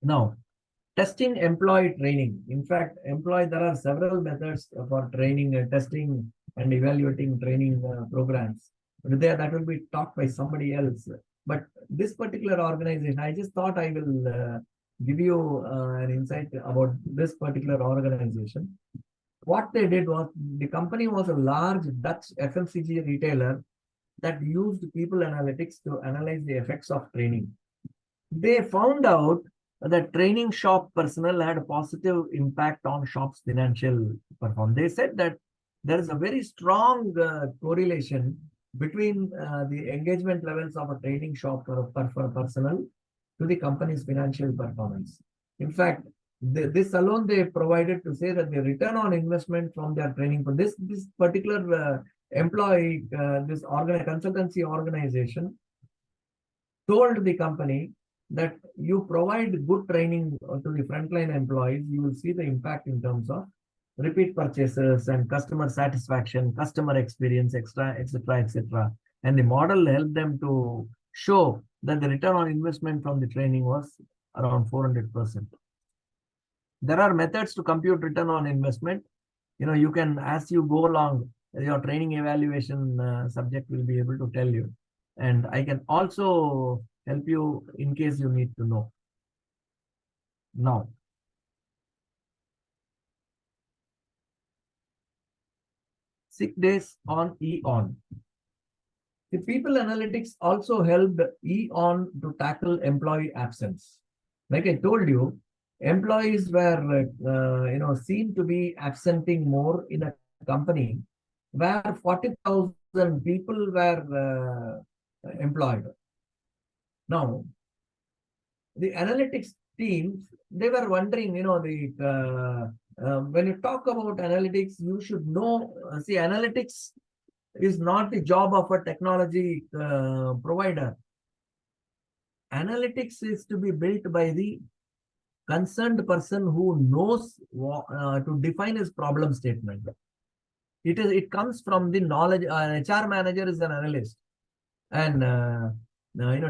Now, testing employee training. In fact, there are several methods for training, testing and evaluating training programs. That will be taught by somebody else. But this particular organization, I just thought I will give you an insight about this particular organization. What they did was, the company was a large Dutch FMCG retailer that used people analytics to analyze the effects of training. They found out that training shop personnel had a positive impact on shop's financial performance. They said that there is a very strong correlation between the engagement levels of a training shop personnel to the company's financial performance. In fact, this alone they provided to say that the return on investment from their training for this particular employee, this consultancy organization told the company that you provide good training to the frontline employees, you will see the impact in terms of repeat purchases and customer satisfaction, customer experience, etc., etc. And the model helped them to show that the return on investment from the training was around 400%. There are methods to compute return on investment. You can, as you go along, your training evaluation subject will be able to tell you. And I can also help you in case you need to know. Now, sick days on EON. The people analytics also helped EON to tackle employee absence. Like I told you, employees were seen to be absenting more in a company where 40,000 people were employed. Now, the analytics teams, they were wondering, when you talk about analytics, you should know, see, analytics is not the job of a technology provider. Analytics is to be built by the concerned person who knows to define his problem statement. It comes from the knowledge. An HR manager is an analyst, and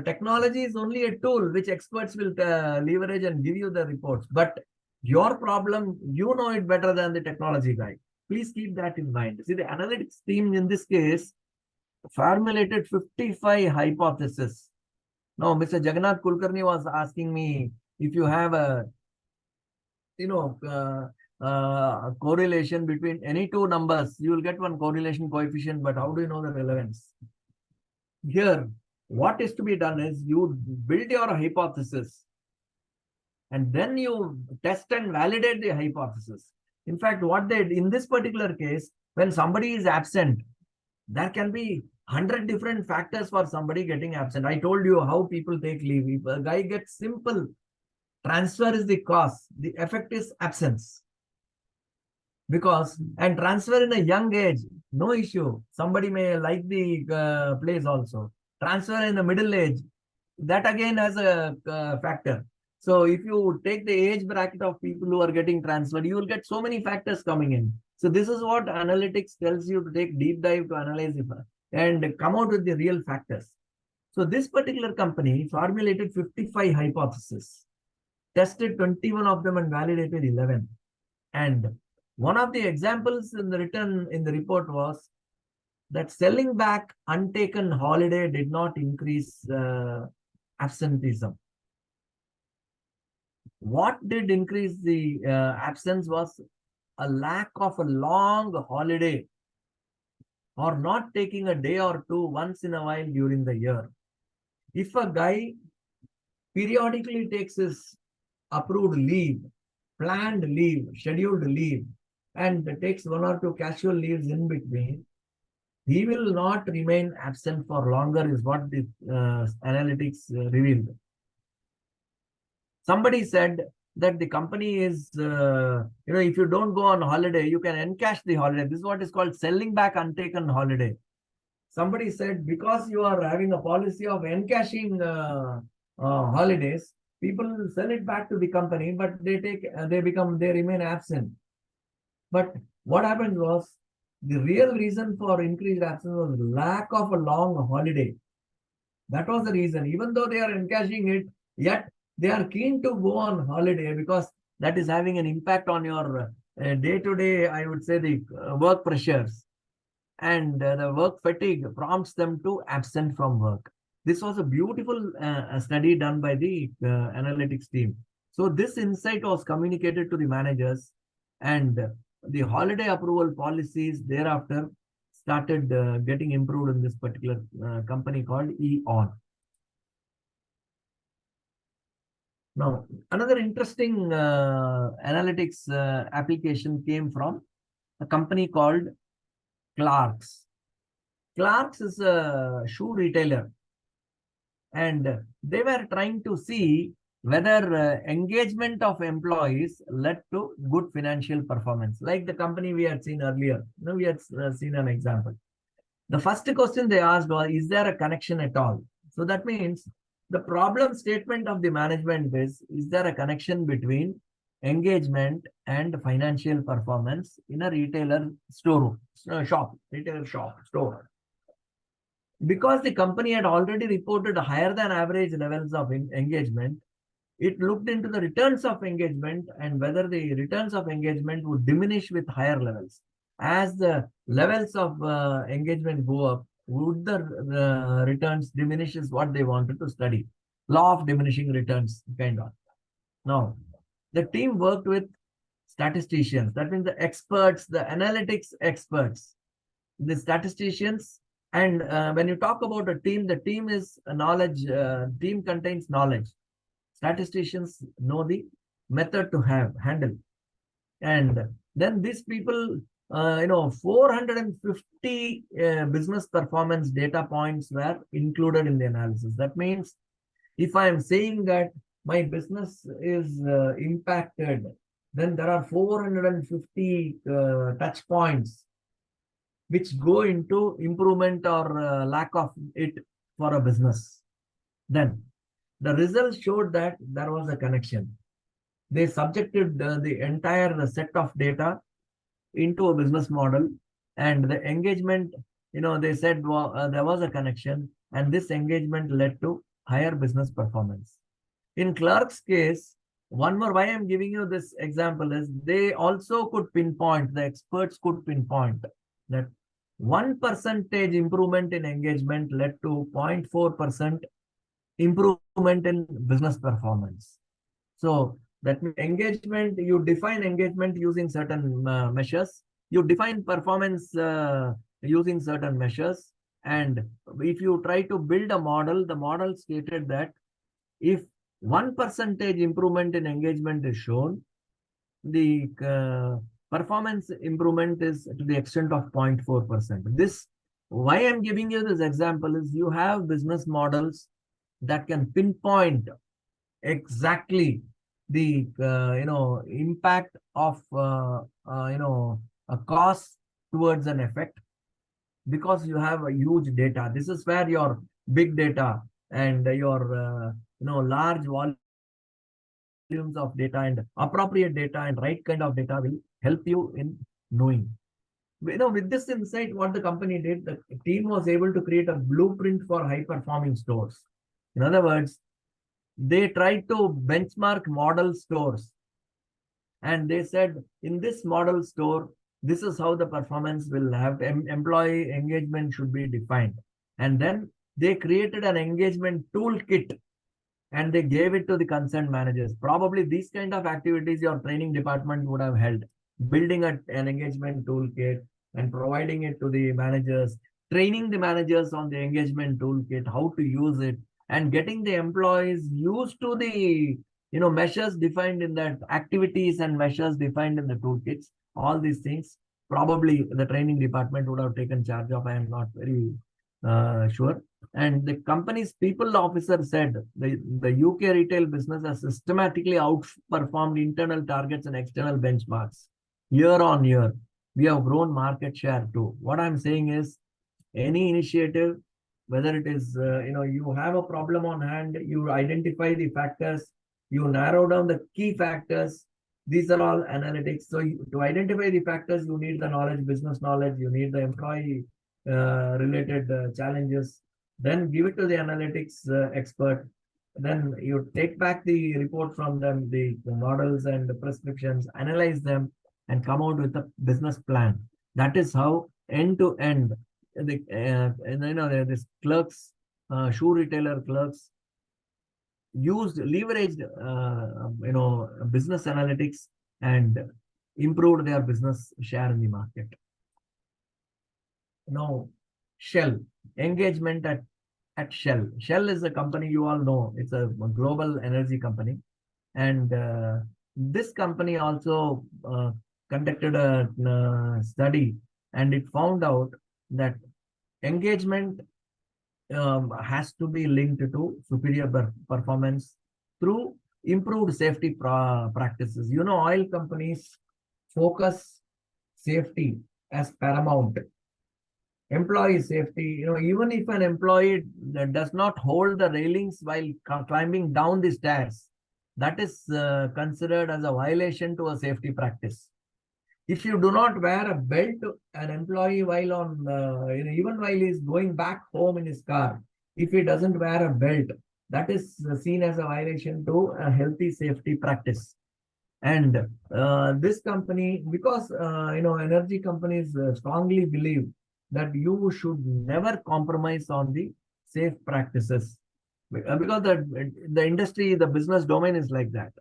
technology is only a tool which experts will leverage and give you the reports. But your problem, you know it better than the technology guy. Please keep that in mind. See, the analytics team in this case formulated 55 hypotheses. Now, Mr. Jagannath Kulkarni was asking me, if you have a correlation between any two numbers, you will get one correlation coefficient, but how do you know the relevance? Here, what is to be done is you build your hypothesis and then you test and validate the hypothesis. In fact, what they in this particular case, when somebody is absent, there can be 100 different factors for somebody getting absent. I told you how people take leave. If a guy gets simple, transfer is the cause. The effect is absence. And transfer in a young age, no issue. Somebody may like the place also. Transfer in the middle age, that again has a factor. So if you take the age bracket of people who are getting transferred, you will get so many factors coming in. So this is what analytics tells you, to take deep dive to analyze it and come out with the real factors. So this particular company formulated 55 hypotheses, tested 21 of them and validated 11. And one of the examples in the report was that selling back untaken holiday did not increase absenteeism. What did increase the absence was a lack of a long holiday or not taking a day or two once in a while during the year. If a guy periodically takes his approved leave, planned leave, scheduled leave, and takes 1 or 2 casual leaves in between, he will not remain absent for longer, is what the analytics revealed. Somebody said that the company is, if you don't go on holiday, you can encash the holiday. This is what is called selling back untaken holiday. Somebody said because you are having a policy of encashing holidays, people sell it back to the company, but they remain absent. But what happened was, the real reason for increased absence was lack of a long holiday. That was the reason. Even though they are encashing it, yet they are keen to go on holiday because that is having an impact on your day-to-day, I would say, the work pressures. And the work fatigue prompts them to absent from work. This was a beautiful study done by the analytics team. So this insight was communicated to the managers, and the holiday approval policies thereafter started getting improved in this particular company called E.ON. Now, another interesting analytics application came from a company called Clarks. Clarks is a shoe retailer, and they were trying to see whether engagement of employees led to good financial performance, like the company we had seen earlier. We had seen an example. The first question they asked was, is there a connection at all? So that means the problem statement of the management is there a connection between engagement and financial performance in a retailer store? Because the company had already reported higher than average levels of engagement, it looked into the returns of engagement and whether the returns of engagement would diminish with higher levels. As the levels of engagement go up, would the returns diminish, is what they wanted to study. Law of diminishing returns, kind of. Now, the team worked with statisticians. That means the experts, the analytics experts, the statisticians. And when you talk about a team, the team is a knowledge, team contains knowledge. Statisticians know the method to handle. And then these people, 450 business performance data points were included in the analysis. That means if I am saying that my business is impacted, then there are 450 touch points which go into improvement or lack of it for a business. Then the results showed that there was a connection. They subjected the entire set of data into a business model, and the engagement, they said there was a connection, and this engagement led to higher business performance. In Clark's case, one more, why I'm giving you this example is they also could pinpoint, the experts could pinpoint that 1% improvement in engagement led to 0.4% improvement in business performance. So that means engagement, you define engagement using certain measures, you define performance using certain measures. And if you try to build a model, the model stated that if 1% improvement in engagement is shown, the performance improvement is to the extent of 0.4%. This, why I'm giving you this example is you have business models that can pinpoint exactly the impact of a cause towards an effect, because you have a huge data. This is where your big data and your large volumes of data and appropriate data and right kind of data will help you in knowing. With this insight, what the company did, the team was able to create a blueprint for high performing stores. In other words, they tried to benchmark model stores, and they said, in this model store, this is how the performance will have, employee engagement should be defined. And then they created an engagement toolkit and they gave it to the concerned managers. Probably these kind of activities your training department would have held, building an engagement toolkit and providing it to the managers, training the managers on the engagement toolkit, how to use it, and getting the employees used to the measures defined in that, activities and measures defined in the toolkits. all these things. Probably the training department would have taken charge of. I am not very sure. And the company's people officer said the UK retail business has systematically outperformed internal targets and external benchmarks year on year. We have grown market share too. What I'm saying is, any initiative, whether it is, you have a problem on hand, you identify the factors, you narrow down the key factors. These are all analytics. So to identify the factors, you need the knowledge, business knowledge, you need the employee related challenges, then give it to the analytics expert. Then you take back the report from them, the models and the prescriptions, analyze them, and come out with a business plan. That is how end to end this clerks, shoe retailer clerks leveraged business analytics and improved their business share in the market. Now, Shell, engagement at Shell. Shell is a company you all know. It's a global energy company. And this company also conducted a study, and it found out that engagement has to be linked to superior performance through improved safety practices. Oil companies focus safety as paramount. Employee safety, even if an employee does not hold the railings while climbing down the stairs, that is considered as a violation to a safety practice. If you do not wear a belt, an employee while on, even while he's going back home in his car, if he doesn't wear a belt, that is seen as a violation to a healthy safety practice. And this company, because energy companies strongly believe that you should never compromise on the safe practices, because the industry, the business domain is like that.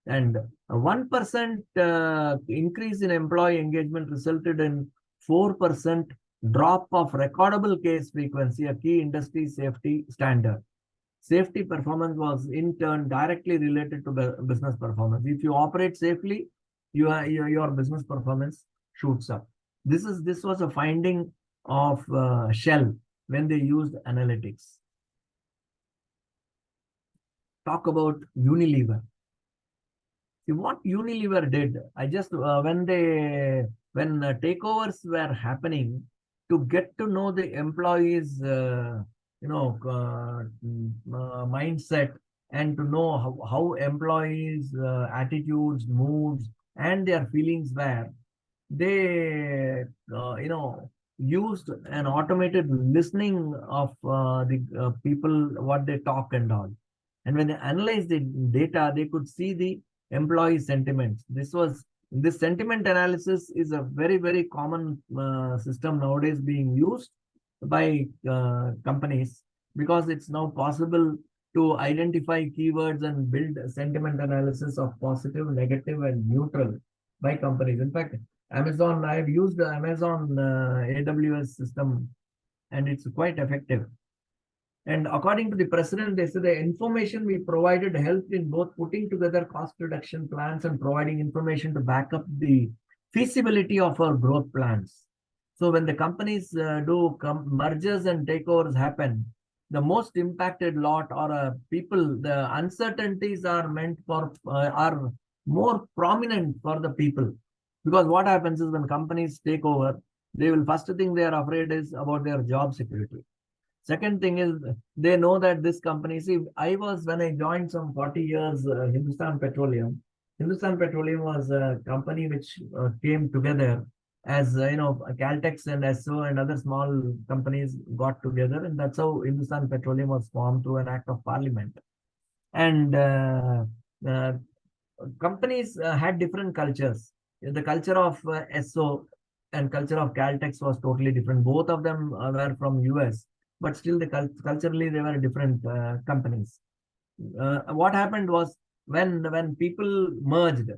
And a 1% increase in employee engagement resulted in 4% drop of recordable case frequency, a key industry safety standard. Safety performance was in turn directly related to business performance. If you operate safely, your business performance shoots up. This was a finding of Shell when they used analytics. Talk about Unilever. See what Unilever did. I just when takeovers were happening, to get to know the employees, mindset, and to know how employees' attitudes, moods, and their feelings were, they used an automated listening of the people, what they talk and all. And when they analyzed the data, they could see the employee sentiments. This sentiment analysis is a very, very common system nowadays being used by companies, because it's now possible to identify keywords and build sentiment analysis of positive, negative, and neutral by companies. In fact, Amazon, I've used the Amazon AWS system, and it's quite effective. And according to the president, they said the information we provided helped in both putting together cost reduction plans and providing information to back up the feasibility of our growth plans. So when the companies do mergers and takeovers happen, the most impacted lot or people, the uncertainties are are more prominent for the people. Because what happens is when companies take over, they will first thing they are afraid is about their job security. Second thing is they know that this company, see, when I joined some 40 years, Hindustan Petroleum. Hindustan Petroleum was a company which came together as, Caltex and Esso and other small companies got together. And that's how Hindustan Petroleum was formed through an act of parliament. And companies had different cultures. The culture of Esso and culture of Caltex was totally different. Both of them were from US. But still, culturally, they were different companies. What happened was when people merged,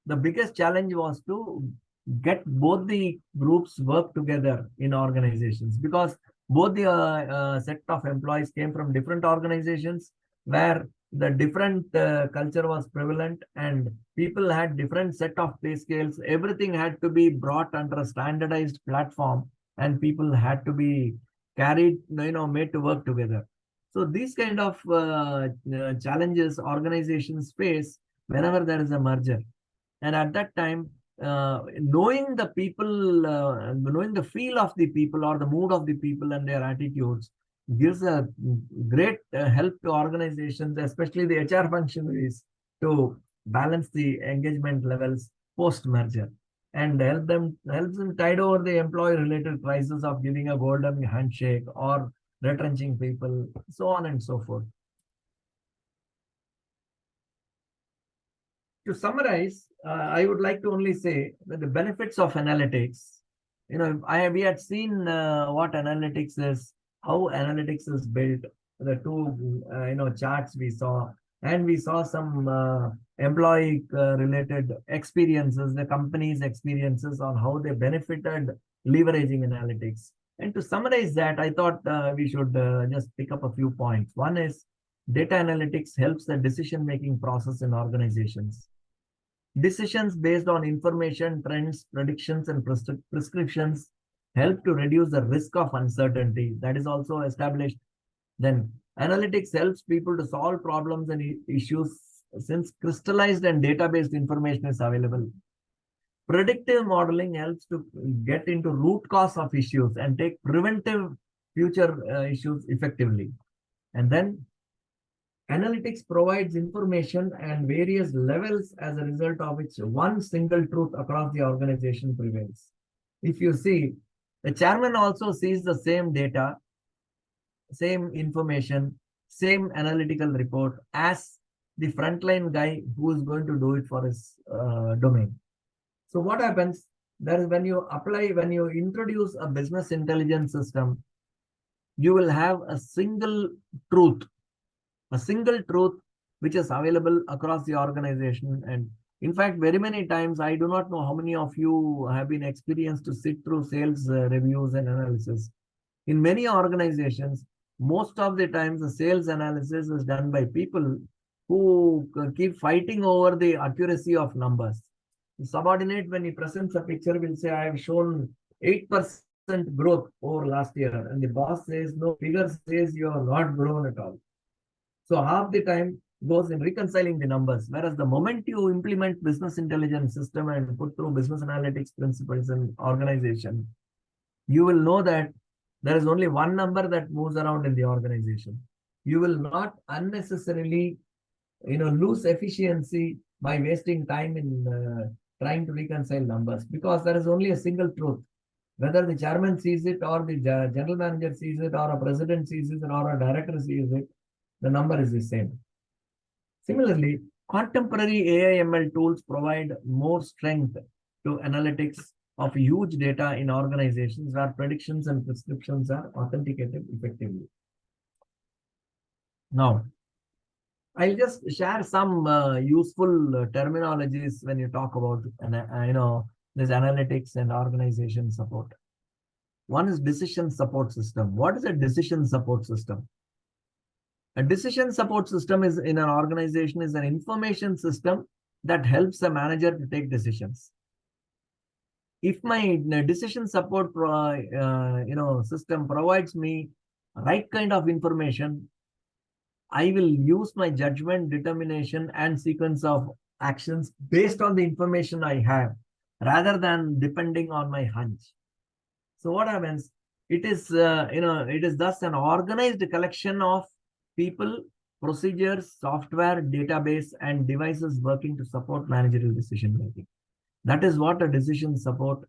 the biggest challenge was to get both the groups work together in organizations, because both the set of employees came from different organizations where the different culture was prevalent and people had different set of pay scales. Everything had to be brought under a standardized platform and people had to be carried, made to work together. So these kind of challenges organizations face whenever there is a merger. And at that time, knowing the people, knowing the feel of the people or the mood of the people and their attitudes gives a great help to organizations, especially the HR functionaries, to balance the engagement levels post merger and helps them tide over the employee related crisis of giving a golden handshake or retrenching people, so on and so forth. To summarize, I would like to only say that the benefits of analytics, we had seen what analytics is, how analytics is built, the two, charts we saw, and we saw some employee related experiences, the company's experiences on how they benefited leveraging analytics. And to summarize that, I thought we should just pick up a few points. One is data analytics helps the decision-making process in organizations. Decisions based on information, trends, predictions, and prescriptions help to reduce the risk of uncertainty. That is also established. Then analytics helps people to solve problems and issues since crystallized and data-based information is available. Predictive modeling helps to get into root cause of issues and take preventive future issues effectively. And then analytics provides information and various levels as a result of which one single truth across the organization prevails. If you see, the chairman also sees the same data, same information, same analytical report as the frontline guy who is going to do it for his domain. So what happens? That is when you introduce a business intelligence system, you will have a single truth which is available across the organization. And in fact, very many times, I do not know how many of you have been experienced to sit through sales reviews and analysis. In many organizations, most of the times the sales analysis is done by people who keep fighting over the accuracy of numbers. The subordinate, when he presents a picture, will say, I have shown 8% growth over last year. And the boss says, no, figure says you have not grown at all. So half the time goes in reconciling the numbers. Whereas the moment you implement business intelligence system and put through business analytics principles in organization, you will know that there is only one number that moves around in the organization. You will not unnecessarily, lose efficiency by wasting time in trying to reconcile numbers, because there is only a single truth. Whether the chairman sees it or the general manager sees it or a president sees it or a director sees it, the number is the same. Similarly, contemporary AI/ML tools provide more strength to analytics of huge data in organizations where predictions and prescriptions are authenticated effectively. Now, I'll just share some useful terminologies when you talk about this analytics and organization support. One is decision support system. What is a decision support system? A decision support system is in an organization is an information system that helps a manager to take decisions. If my decision support system provides me right kind of information, I will use my judgment, determination, and sequence of actions based on the information I have, rather than depending on my hunch. So what happens? It is thus an organized collection of people, procedures, software, database, and devices working to support managerial decision making. That is what a decision support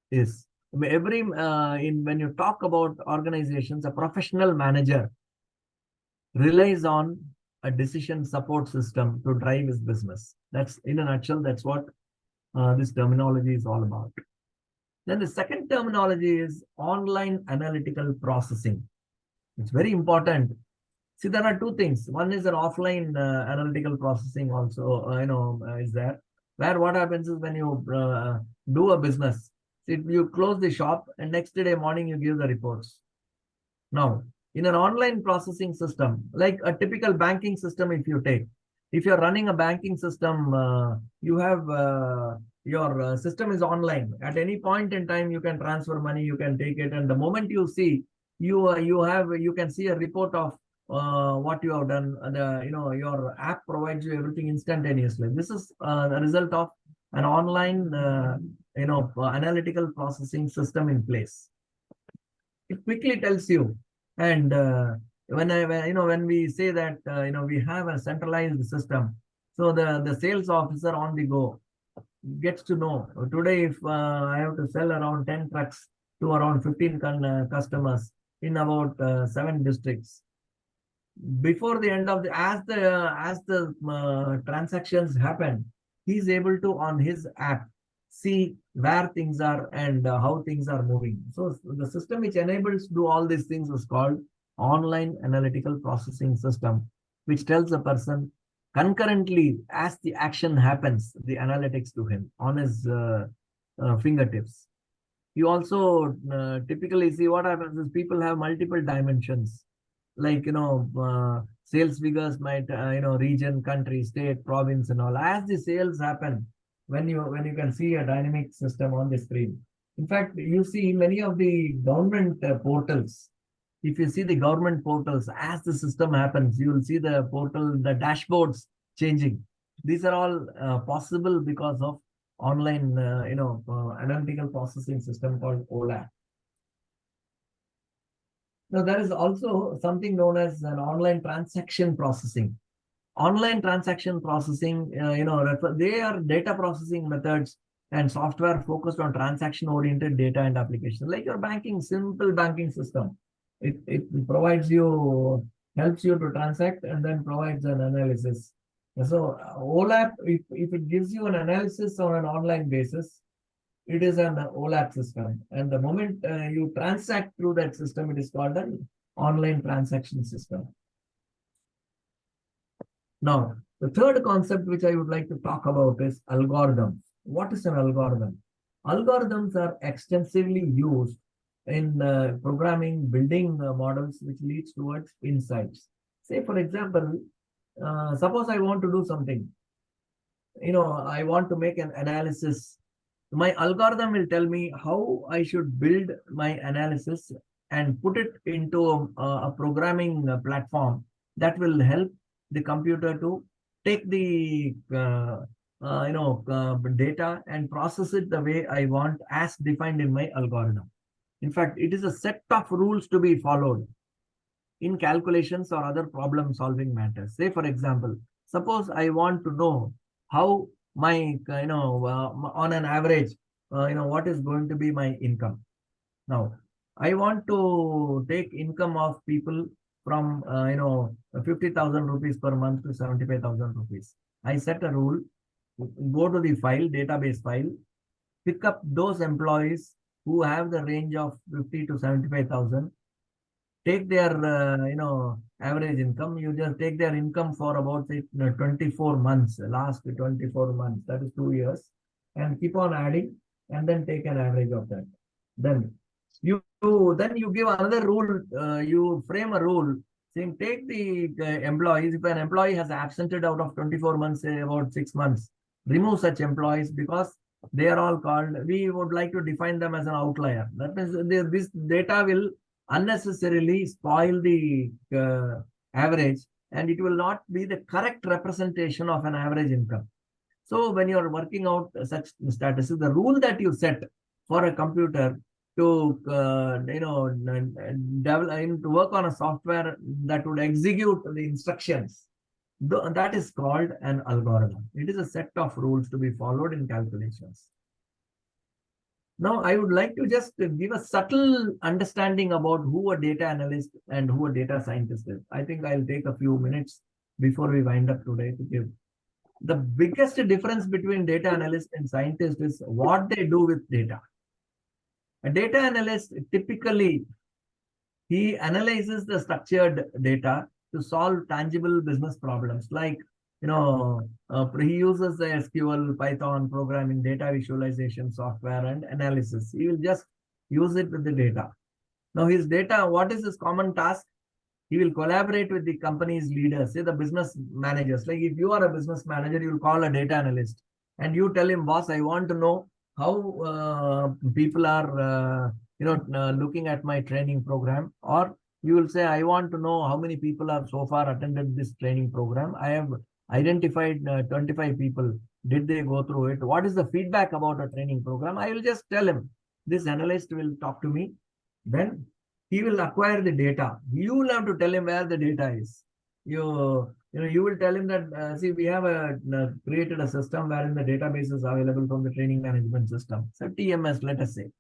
is. When you talk about organizations, a professional manager relies on a decision support system to drive his business. That's in a nutshell. That's what this terminology is all about. Then the second terminology is online analytical processing. It's very important. See, there are two things. One is an offline analytical processing also, is there. Where what happens is when you do a business, you close the shop and next day morning you give the reports. Now, In an online processing system, like a typical banking system, if you're running a banking system, you have your system is online. At any point in time, you can transfer money, you can take it, and the moment you see, you can see a report of what you have done. Your app provides you everything instantaneously. This is the result of an online analytical processing system in place. It quickly tells you. And when we say that we have a centralized system, so the sales officer on the go gets to know today if I have to sell around 10 trucks to around 15 customers in about 7 districts. Before the end of the as the transactions happen, he's able to on his app see where things are and how things are moving. So the system which enables to do all these things is called online analytical processing system, which tells a person concurrently as the action happens, the analytics to him on his fingertips. You also typically see what happens is people have multiple dimensions, like sales figures might region, country, state, province, and all. As the sales happen, when you can see a dynamic system on the screen. In fact, you see many of the government portals. If you see the government portals, as the system happens, you will see the portal, the dashboards changing. These are all possible because of online analytical processing system called OLAP. Now, there is also something known as an online transaction processing. Online transaction processing, they are data processing methods and software focused on transaction-oriented data and applications, like your simple banking system. It provides you, helps you to transact and then provides an analysis. So OLAP, if it gives you an analysis on an online basis, it is an OLAP system. And the moment you transact through that system, it is called an online transaction system. Now, the third concept which I would like to talk about is algorithms. What is an algorithm? Algorithms are extensively used in programming, building models, which leads towards insights. Say, for example, suppose I want to do something. I want to make an analysis. My algorithm will tell me how I should build my analysis and put it into a programming platform that will help the computer to take the data and process it the way I want as defined in my algorithm. In fact, it is a set of rules to be followed in calculations or other problem solving matters. Say, for example, suppose I want to know how my, on an average, what is going to be my income. Now, I want to take income of people from, 50,000 rupees per month to 75,000 rupees. I set a rule, go to the file, database file, pick up those employees who have the range of 50 to 75,000, take their, average income. You just take their income for about, say, 24 months, last 24 months, that is 2 years, and keep on adding, and then take an average of that. Then you give another rule, you frame a rule saying take the employees. If an employee has absented out of 24 months, say about 6 months, remove such employees because they are all called, we would like to define them as an outlier. That means this data will unnecessarily spoil the average, and it will not be the correct representation of an average income. So when you are working out such statistics, the rule that you set for a computer to develop, to work on a software that would execute the instructions, that is called an algorithm. It is a set of rules to be followed in calculations. Now, I would like to just give a subtle understanding about who a data analyst and who a data scientist is. I think I'll take a few minutes before we wind up today to give. The biggest difference between data analyst and scientist is what they do with data. A data analyst typically, he analyzes the structured data to solve tangible business problems, like he uses the SQL, Python, programming, data visualization software, and analysis. He will just use it with the data. Now, his data, what is his common task? He will collaborate with the company's leaders, say the business managers. Like if you are a business manager, you'll call a data analyst and you tell him, boss, I want to know how people are, looking at my training program. Or you will say, I want to know how many people have so far attended this training program. I have identified 25 people. Did they go through it? What is the feedback about a training program? I will just tell him. This analyst will talk to me. Then he will acquire the data. You will have to tell him where the data is. You will tell him that, see, we have created a system wherein the database is available from the training management system. So TMS, let us say.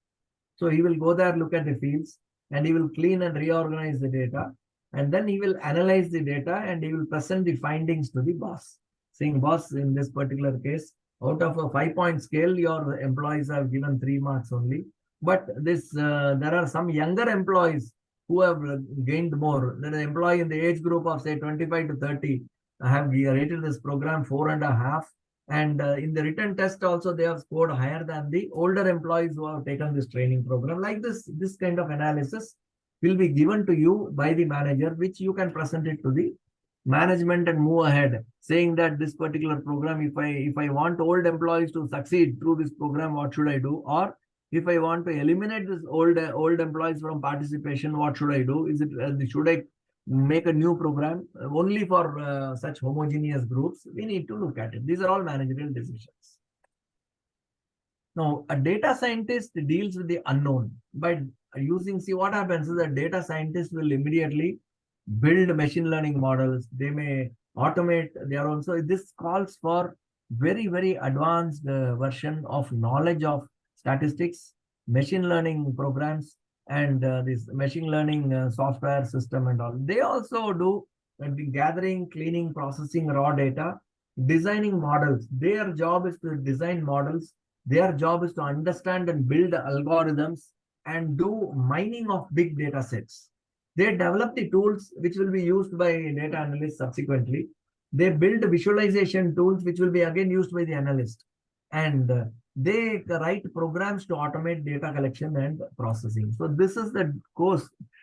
So he will go there, look at the fields, and he will clean and reorganize the data. And then he will analyze the data and he will present the findings to the boss. Saying, boss, in this particular case, out of a 5-point scale, your employees have given 3 marks only. But this there are some younger employees who have gained more. There is an employee in the age group of say 25 to 30 have rated this program 4.5. And in the written test also, they have scored higher than the older employees who have taken this training program. Like this kind of analysis will be given to you by the manager, which you can present it to the management and move ahead, saying that this particular program, if I want old employees to succeed through this program, what should I do? Or if I want to eliminate this old employees from participation, what should I do? Is it should I make a new program only for such homogeneous groups? We need to look at it. These are all managerial decisions. Now, a data scientist deals with the unknown by using, see what happens is that data scientists will immediately build machine learning models. They may automate their own. So this calls for very, very advanced version of knowledge of statistics, machine learning programs, and this machine learning software system and all. They also do the gathering, cleaning, processing raw data, designing models. Their job is to design models. Their job is to understand and build algorithms and do mining of big data sets. They develop the tools which will be used by data analysts subsequently. They build visualization tools which will be again used by the analyst. And they write programs to automate data collection and processing. So this is the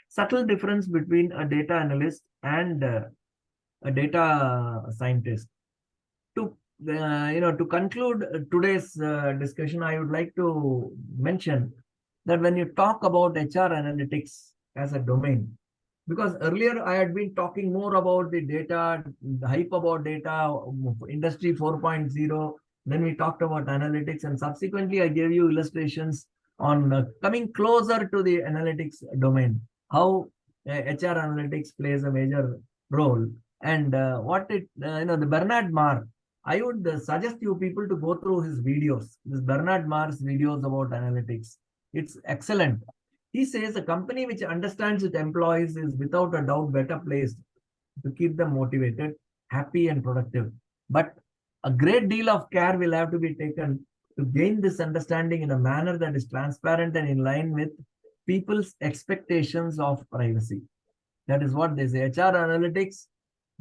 subtle difference between a data analyst and a data scientist. To conclude today's discussion, I would like to mention that when you talk about HR analytics as a domain, because earlier I had been talking more about the data, the hype about data, industry 4.0. Then we talked about analytics, and subsequently I gave you illustrations on coming closer to the analytics domain, how HR analytics plays a major role. And the Bernard Marr, I would suggest you people to go through his videos, this Bernard Marr's videos about analytics. It's excellent. He says a company which understands its employees is without a doubt better placed to keep them motivated, happy and productive. But a great deal of care will have to be taken to gain this understanding in a manner that is transparent and in line with people's expectations of privacy. That is what they say. HR analytics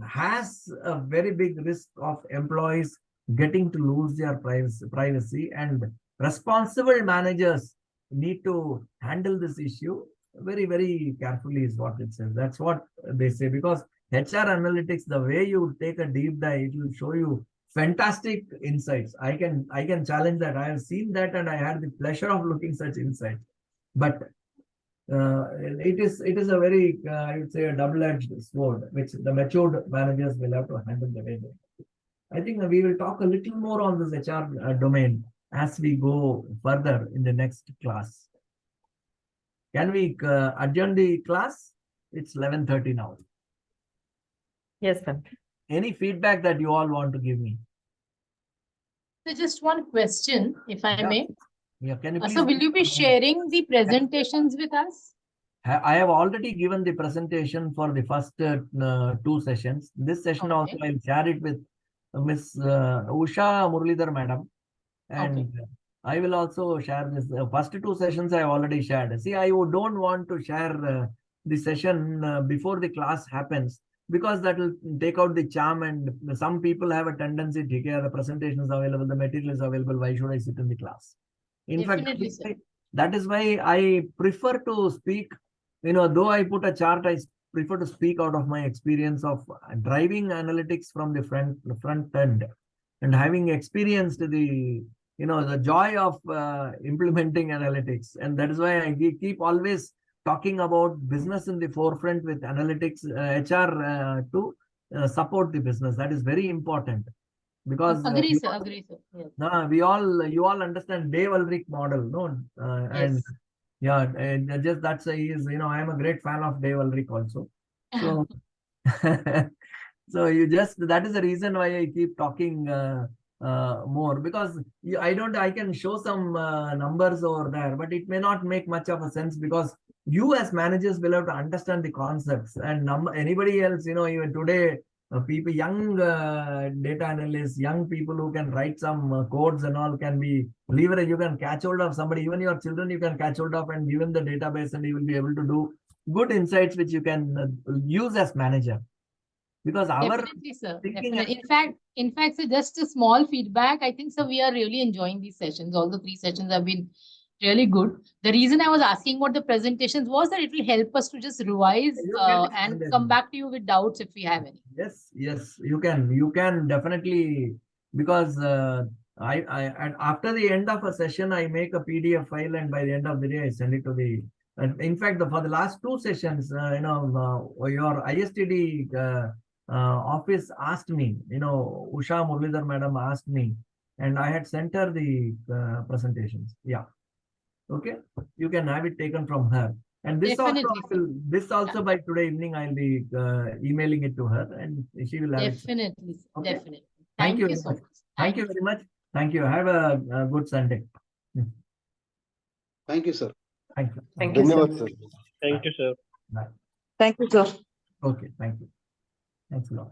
has a very big risk of employees getting to lose their privacy, and responsible managers need to handle this issue very, very carefully is what it says. That's what they say, because HR analytics, the way you take a deep dive, it will show you fantastic insights. I can challenge that. I have seen that and I had the pleasure of looking such insights. But it is a very, I would say, a double-edged sword, which the matured managers will have to handle the way. I think we will talk a little more on this HR domain as we go further in the next class. Can we adjourn the class? It's 11:30 now. Yes, sir. Any feedback that you all want to give me? So just one question, if I may. Yeah, can you please? So will you be sharing the presentations with us? I have already given the presentation for the first 2 sessions. This session also I'll share it with Miss Usha Muralidhar Madam. And I will also share this. First 2 sessions I have already shared. See, I don't want to share the session before the class happens, because that will take out the charm, and some people have a tendency to care, the presentation is available, the material is available, why should I sit in the class? In Definitely, fact, that is why I prefer to speak, though I put a chart, I prefer to speak out of my experience of driving analytics from the front end and having experienced the the joy of implementing analytics. And that is why I keep always talking about business in the forefront with analytics, HR to support the business. That is very important because Agree, sir. Agree, sir. Yes. you all understand Dave Ulrich model, no? And Yes. yeah, and just that's he is, I am a great fan of Dave Ulrich also. So, so that is the reason why I keep talking more, because I can show some numbers over there, but it may not make much of a sense because you as managers will have to understand the concepts, and anybody else, even today, people, young data analysts, young people who can write some codes and all can be leverage. You can catch hold of somebody, even your children, you can catch hold of and give them the database, and you will be able to do good insights which you can use as manager. Because our Definitely, sir. thinking Definitely. In fact, so just a small feedback. I think, so we are really enjoying these sessions. All the 3 sessions have been really good. The reason I was asking about the presentations was that it will help us to just revise and come back to you with doubts if we have any. Yes, you can definitely, because and after the end of a session, I make a PDF file, and by the end of the day, I send it to the. And in fact, for the last 2 sessions, your ISTD office asked me, Usha Muralidhar madam asked me, and I had sent her the presentations. Yeah. Okay, you can have it taken from her. And this Definitely, also by today evening, I'll be emailing it to her, and she will have it. Definitely, sir. Okay. Definitely. Thank you so very much. much. Thank you very much. Thank you. Have a good Sunday. Thank you, sir. Thank you. Thank you, Dhanyavad, sir. sir. Thank you, sir. Bye. Thank you, sir. Okay. Thank you. Thanks a lot.